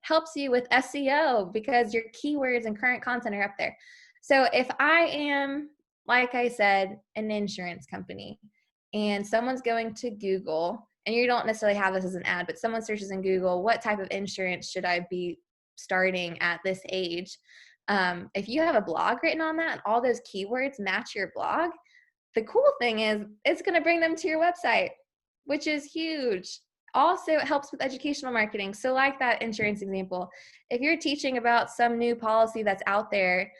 Helps you with SEO because your keywords and current content are up there. So if I am, like I said, an insurance company, and someone's going to Google, and you don't necessarily have this as an ad, but someone searches in Google, what type of insurance should I be starting at this age? If you have a blog written on that and all those keywords match your blog, the cool thing is it's going to bring them to your website, which is huge. Also, it helps with educational marketing. So like that insurance example, if you're teaching about some new policy that's out there,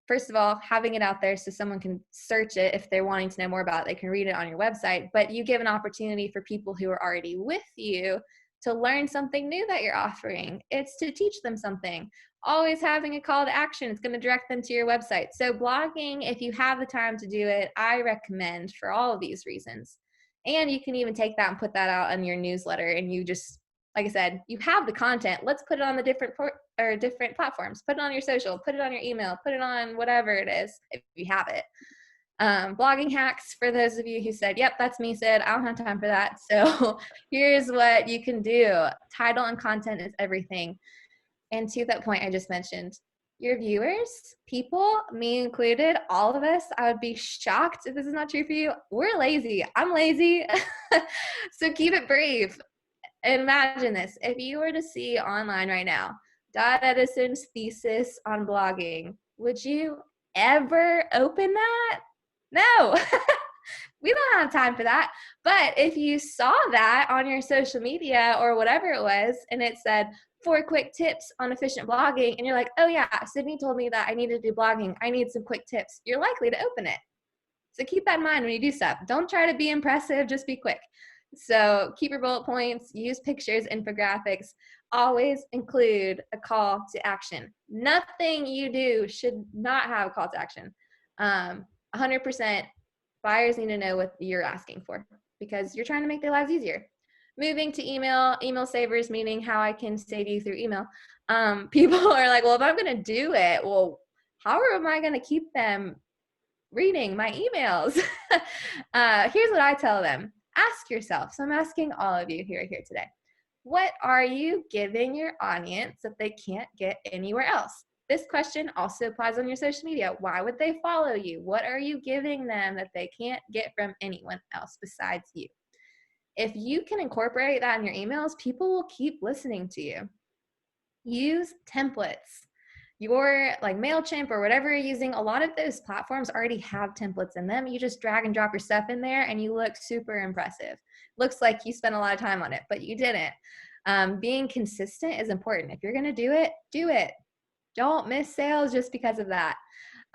first of all, having it out there so someone can search it if they're wanting to know more about it, they can read it on your website, but you give an opportunity for people who are already with you to learn something new that you're offering. It's to teach them something. Always having a call to action, it's going to direct them to your website. So blogging, if you have the time to do it, I recommend for all of these reasons. And you can even take that and put that out on your newsletter, and you just, like I said, you have the content. Let's put it on the different platforms. Put it on your social, put it on your email, put it on whatever it is if you have it. Blogging hacks for those of you who said, yep, that's me, Sid, I don't have time for that. So here's what you can do. Title and content is everything. And to that point I just mentioned, your viewers, people, me included, all of us, I would be shocked if this is not true for you. We're lazy. I'm lazy. So keep it brief. Imagine this. If you were to see online right now, Dot Edison's thesis on blogging, would you ever open that? No. We don't have time for that. But if you saw that on your social media or whatever it was, and it said 4 quick tips on efficient blogging, and you're like, oh yeah, Sydney told me that I need to do blogging, I need some quick tips, you're likely to open it. So keep that in mind when you do stuff. Don't try to be impressive, just be quick. So keep your bullet points, use pictures, infographics. Always include a call to action. Nothing you do should not have a call to action. 100% buyers need to know what you're asking for because you're trying to make their lives easier. Moving to email savers, meaning how I can save you through email. People are like, well, if I'm going to do it, well, how am I going to keep them reading my emails? Here's what I tell them. Ask yourself. So I'm asking all of you here today. What are you giving your audience that they can't get anywhere else? This question also applies on your social media. Why would they follow you? What are you giving them that they can't get from anyone else besides you? If you can incorporate that in your emails, people will keep listening to you. Use templates. Your like MailChimp or whatever you're using, a lot of those platforms already have templates in them. You just drag and drop your stuff in there and you look super impressive. Looks like you spent a lot of time on it, but you didn't. Being consistent is important. If you're going to do it, do it. Don't miss sales just because of that.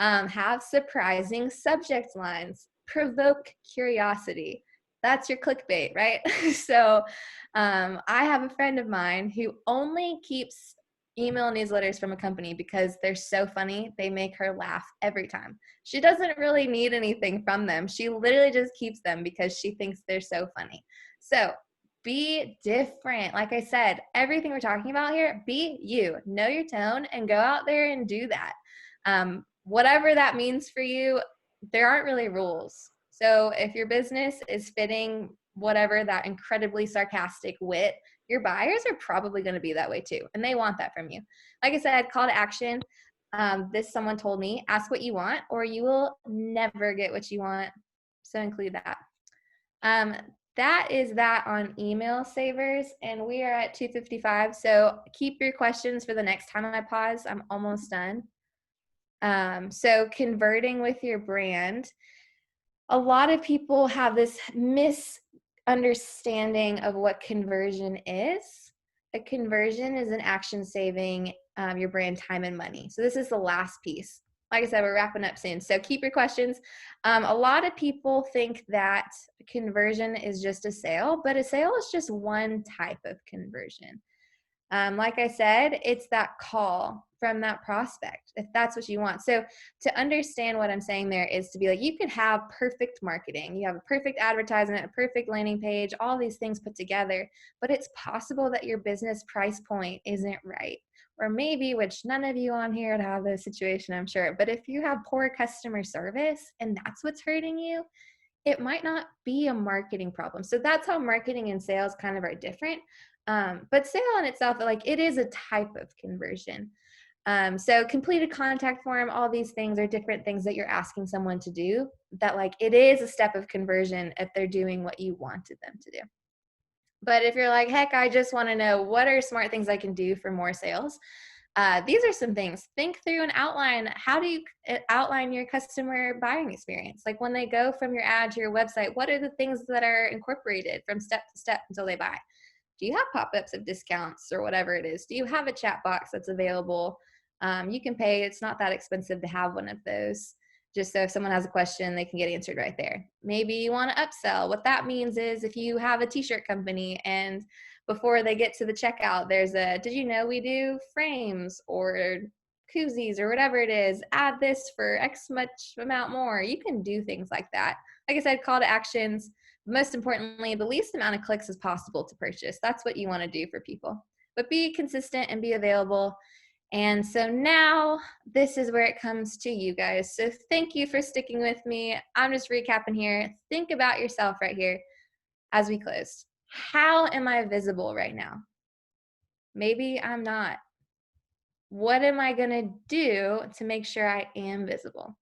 Have surprising subject lines. Provoke curiosity. That's your clickbait, right? So I have a friend of mine who only keeps email newsletters from a company because they're so funny. They make her laugh every time. She doesn't really need anything from them. She literally just keeps them because she thinks they're so funny. So be different. Like I said, everything we're talking about here, be you. Know your tone and go out there and do that. Whatever that means for you, there aren't really rules. So if your business is fitting whatever that incredibly sarcastic wit, your buyers are probably going to be that way too. And they want that from you. Like I said, call to action. This someone told me, ask what you want or you will never get what you want. So include that. That is that on email savers, and we are at 2:55. So keep your questions for the next time I pause. I'm almost done. So converting with your brand. A lot of people have this misunderstanding of what conversion is. A conversion is an action saving your brand time and money. So this is the last piece. Like I said, we're wrapping up soon. So keep your questions. A lot of people think that conversion is just a sale, but a sale is just one type of conversion. Like I said, it's that call from that prospect, if that's what you want. So to understand what I'm saying there is to be like, you could have perfect marketing. You have a perfect advertisement, a perfect landing page, all these things put together, but it's possible that your business price point isn't right. Or maybe, which none of you on here would have this situation, I'm sure, but if you have poor customer service and that's what's hurting you, it might not be a marketing problem. So that's how marketing and sales kind of are different. But sale in itself, like it is a type of conversion. So completed contact form, all these things are different things that you're asking someone to do that like it is a step of conversion if they're doing what you wanted them to do. But if you're like, heck, I just want to know what are smart things I can do for more sales. These are some things. Think through and outline. How do you outline your customer buying experience? Like when they go from your ad to your website, what are the things that are incorporated from step to step until they buy? Do you have pop-ups of discounts or whatever it is? Do you have a chat box that's available? You can pay. It's not that expensive to have one of those. Just so if someone has a question, they can get answered right there. Maybe you want to upsell. What that means is if you have a t-shirt company and before they get to the checkout, there's a, did you know we do frames or koozies or whatever it is, add this for X much amount more. You can do things like that. Like I said, call to actions. Most importantly, the least amount of clicks as possible to purchase. That's what you want to do for people. But be consistent and be available. And so now this is where it comes to you guys. So thank you for sticking with me. I'm just recapping here. Think about yourself right here as we close. How am I visible right now? Maybe I'm not. What am I going to do to make sure I am visible?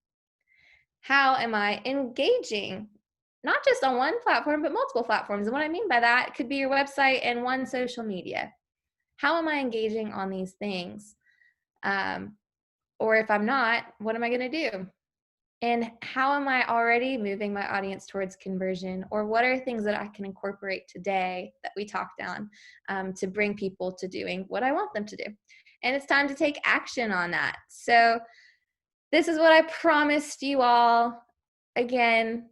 How am I engaging? Not just on one platform, but multiple platforms. And what I mean by that could be your website and one social media. How am I engaging on these things? Or if I'm not, what am I going to do? And how am I already moving my audience towards conversion? Or what are things that I can incorporate today that we talked on to bring people to doing what I want them to do? And it's time to take action on that. So this is what I promised you all. Again,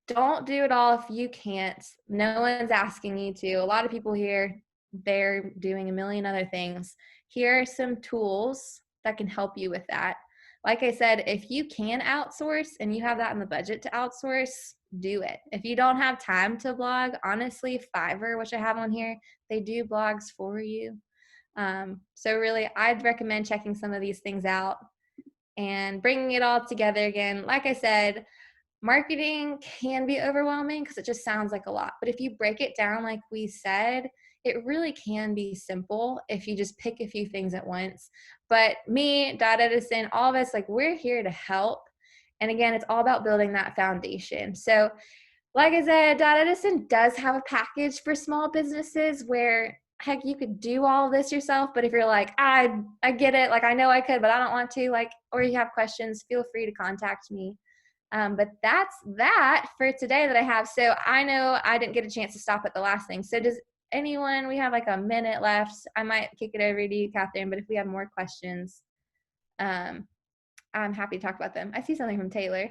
don't do it all if you can't. No one's asking you to. A lot of people here, they're doing a million other things. Here are some tools that can help you with that. Like I said, if you can outsource and you have that in the budget to outsource, do it. If you don't have time to blog, honestly, Fiverr, which I have on here, they do blogs for you. So really, I'd recommend checking some of these things out and bringing it all together again. Like I said, marketing can be overwhelming because it just sounds like a lot. But if you break it down, like we said, it really can be simple if you just pick a few things at once. But me, Dot Edison, all of us, like we're here to help. And again, it's all about building that foundation. So like I said, Dot Edison does have a package for small businesses where heck, you could do all this yourself. But if you're like, I get it, like I know I could, but I don't want to, like, or you have questions, feel free to contact me. But that's that for today that I have. So I know I didn't get a chance to stop at the last thing. So does anyone, we have like a minute left. I might kick it over to you, Catherine, but if we have more questions, I'm happy to talk about them. I see something from Taylor.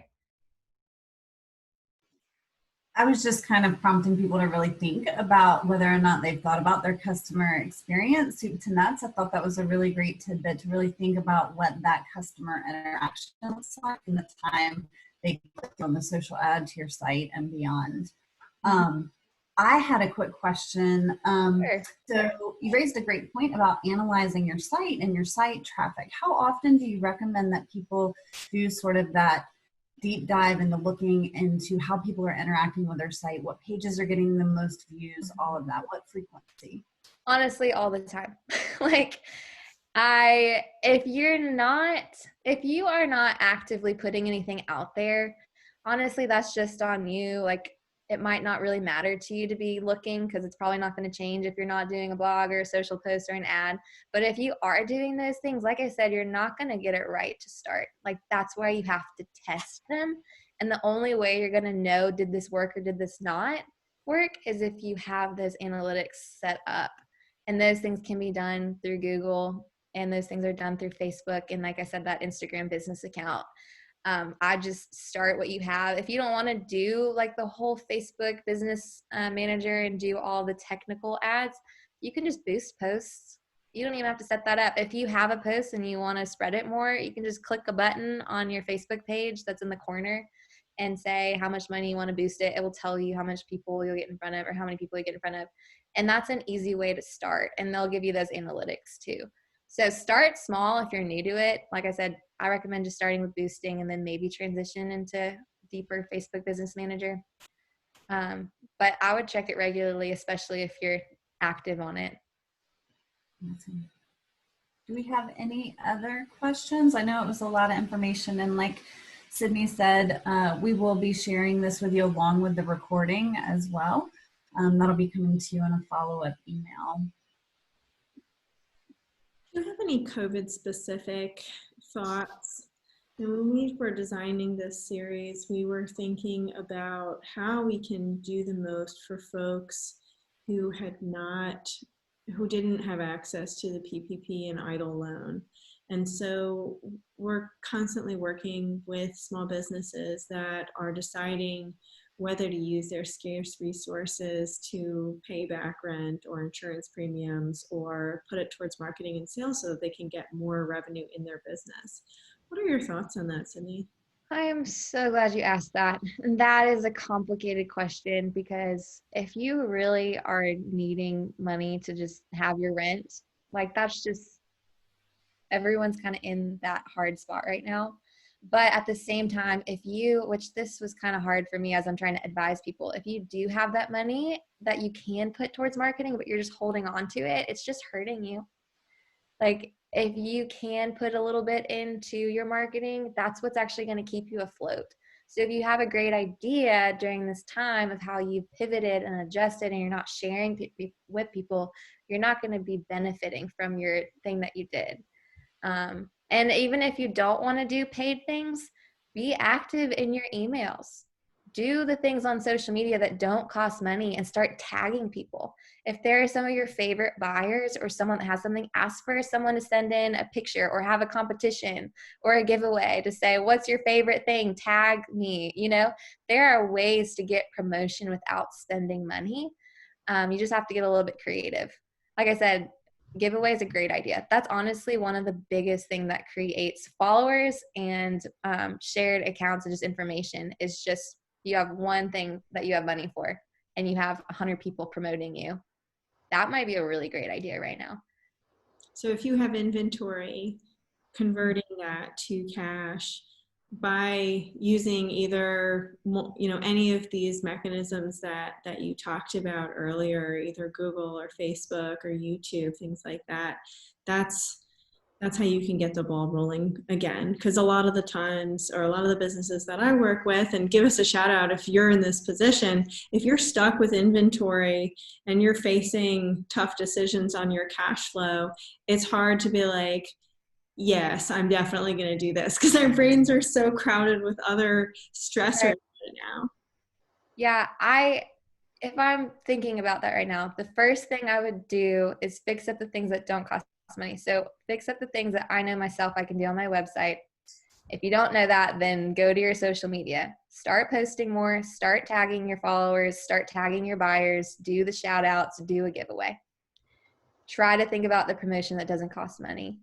I was just kind of prompting people to really think about whether or not they've thought about their customer experience, soup to nuts. I thought that was a really great tidbit to really think about what that customer interaction looks like in the time they click on the social ad to your site and beyond. I had a quick question.
Sure.
So you raised a great point about analyzing your site and your site traffic. How often do you recommend that people do sort of that deep dive into looking into how people are interacting with their site, what pages are getting the most views, all of that, what frequency?
Honestly, all the time. Like, if you are not actively putting anything out there, honestly, that's just on you. Like, it might not really matter to you to be looking because it's probably not going to change if you're not doing a blog or a social post or an ad. But if you are doing those things, like I said, you're not going to get it right to start. Like, that's why you have to test them. And the only way you're going to know, did this work or did this not work, is if you have those analytics set up. And those things can be done through Google, and those things are done through Facebook. And like I said, that Instagram business account. I just start what you have. If you don't want to do like the whole Facebook business manager and do all the technical ads, you can just boost posts. You don't even have to set that up. If you have a post and you want to spread it more, you can just click a button on your Facebook page that's in the corner and say how much money you want to boost it. It will tell you how much people you'll get in front of or how many people you get in front of. And that's an easy way to start. And they'll give you those analytics too. So start small if you're new to it. Like I said, I recommend just starting with boosting and then maybe transition into deeper Facebook Business Manager. But I would check it regularly, especially if you're active on it.
Awesome. Do we have any other questions? I know it was a lot of information, and like Sydney said, we will be sharing this with you along with the recording as well. That'll be coming to you in a follow-up email.
Do you have any COVID specific thoughts? And when we were designing this series, we were thinking about how we can do the most for folks who didn't have access to the PPP and EIDL loan. And so we're constantly working with small businesses that are deciding whether to use their scarce resources to pay back rent or insurance premiums or put it towards marketing and sales so that they can get more revenue in their business. What are your thoughts on that, Sydney?
I am so glad you asked that. And that is a complicated question because if you really are needing money to just have your rent, like that's just, everyone's kind of in that hard spot right now. But at the same time, which this was kind of hard for me as I'm trying to advise people, if you do have that money that you can put towards marketing, but you're just holding on to it, it's just hurting you. Like if you can put a little bit into your marketing, that's what's actually going to keep you afloat. So if you have a great idea during this time of how you pivoted and adjusted and you're not sharing with people, you're not going to be benefiting from your thing that you did. And even if you don't want to do paid things, be active in your emails. Do the things on social media that don't cost money and start tagging people. If there are some of your favorite buyers or someone that has something, ask for someone to send in a picture or have a competition or a giveaway to say, what's your favorite thing? Tag me. You know, there are ways to get promotion without spending money. You just have to get a little bit creative. Like I said, giveaway is a great idea. That's honestly one of the biggest things that creates followers and shared accounts and just information is just you have one thing that you have money for and you have 100 people promoting you. That might be a really great idea right now.
So if you have inventory, converting that to cash by using either, any of these mechanisms that you talked about earlier, either Google or Facebook or YouTube, things like that, that's how you can get the ball rolling again. Because a lot of the times, or a lot of the businesses that I work with, and give us a shout out if you're in this position, if you're stuck with inventory and you're facing tough decisions on your cash flow, it's hard to be like, yes, I'm definitely going to do this, because our brains are so crowded with other stressors right now.
Yeah, if I'm thinking about that right now, the first thing I would do is fix up the things that don't cost money. So fix up the things that I know myself I can do on my website If you don't know that, then go to your social media. Start posting more, start tagging your followers, start tagging your buyers, do the shout outs, do a giveaway. Try to think about the promotion that doesn't cost money.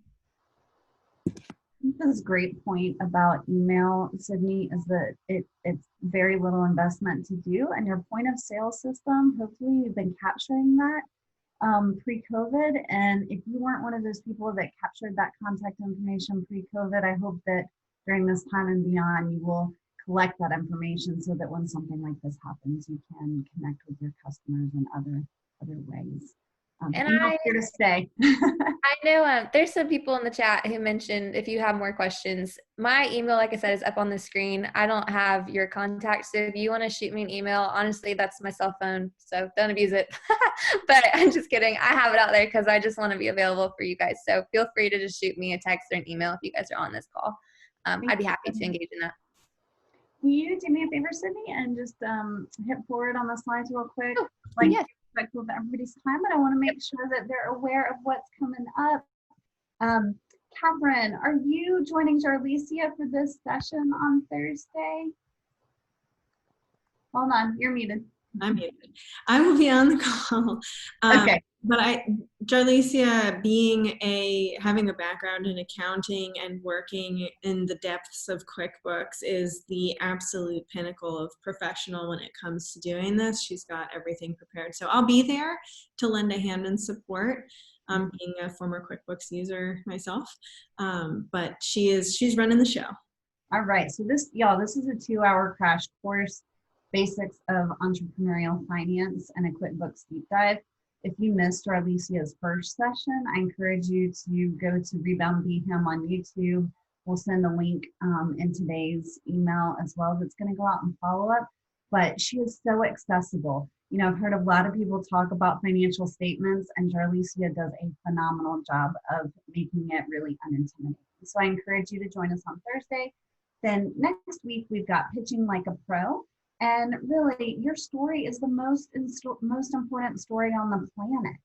That's a great point about email, Sydney, is that it's very little investment to do. And your point of sale system, hopefully you've been capturing that pre-COVID. And if you weren't one of those people that captured that contact information pre-COVID, I hope that during this time and beyond, you will collect that information so that when something like this happens, you can connect with your customers in other ways.
And
email's here to stay.
I know there's some people in the chat who mentioned if you have more questions, my email, like I said, is up on the screen. I don't have your contact. So if you want to shoot me an email, honestly, that's my cell phone. So don't abuse it. But I'm just kidding. I have it out there because I just want to be available for you guys. So feel free to just shoot me a text or an email if you guys are on this call. I'd be happy to engage in that.
Will you do me a favor, Sydney, and just hit forward on the slides real quick?
Oh,
like,
yes.
respectful of everybody's time, but I want to make sure that they're aware of what's coming up. Catherine, are you joining Jarlicia for this session on Thursday? Hold on, you're muted.
I'm muted. I will be on the call.
Okay.
But Jarlicia, having a background in accounting and working in the depths of QuickBooks, is the absolute pinnacle of professional when it comes to doing this. She's got everything prepared. So I'll be there to lend a hand and support, being a former QuickBooks user myself. But she's running the show.
All right. So this is a 2-hour crash course, basics of entrepreneurial finance and a QuickBooks deep dive. If you missed Jarlicia's first session, I encourage you to go to Rebound BHAM on YouTube. We'll send a link in today's email as well that's going to go out and follow up. But she is so accessible. You know, I've heard a lot of people talk about financial statements, and Jarlicia does a phenomenal job of making it really unintimidating. So I encourage you to join us on Thursday. Then next week, we've got Pitching Like a Pro. And really, your story is the most important story on the planet.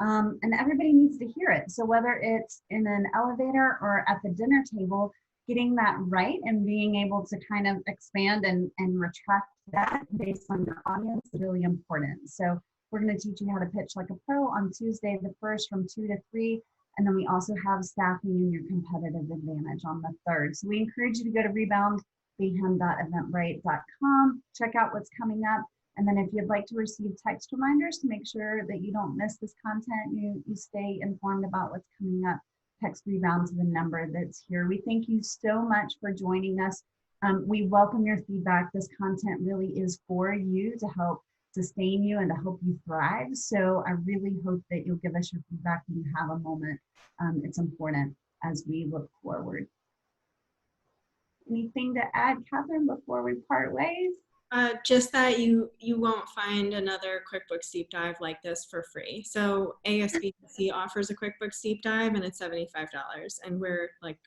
And everybody needs to hear it. So whether it's in an elevator or at the dinner table, getting that right and being able to kind of expand and retract that based on your audience is really important. So we're going to teach you how to pitch like a pro on Tuesday the 1st from 2 to 3. And then we also have staffing and your competitive advantage on the 3rd. So we encourage you to go to reboundbham.eventbrite.com, check out what's coming up. And then if you'd like to receive text reminders to make sure that you don't miss this content, you stay informed about what's coming up, text Rebound to the number that's here. We thank you so much for joining us. We welcome your feedback. This content really is for you to help sustain you and to help you thrive. So I really hope that you'll give us your feedback when you have a moment. It's important as we look forward. Anything to add, Catherine, before we part ways?
Just that you won't find another QuickBooks deep dive like this for free. So ASBC offers a QuickBooks deep dive and it's $75, and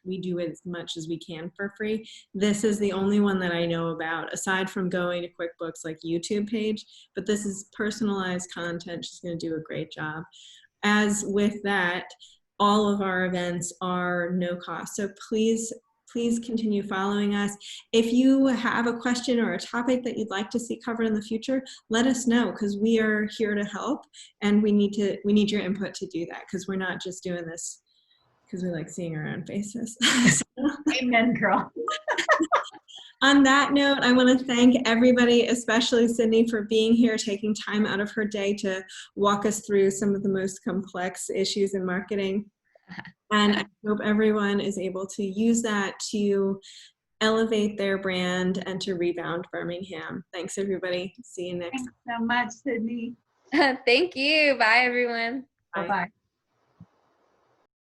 we do as much as we can for free. This is the only one that I know about aside from going to QuickBooks YouTube page, but this is personalized content. She's going to do a great job. As with that, all of our events are no cost. So please continue following us. If you have a question or a topic that you'd like to see covered in the future, let us know, because we are here to help, and we need your input to do that, because we're not just doing this because we like seeing our own faces.
Amen, girl.
On that note, I want to thank everybody, especially Sydney, for being here, taking time out of her day to walk us through some of the most complex issues in marketing. And I hope everyone is able to use that to elevate their brand and to rebound Birmingham. Thanks, everybody. See you next time.
Thanks so much, Sydney.
Thank you. Bye, everyone.
Bye.
Bye-bye.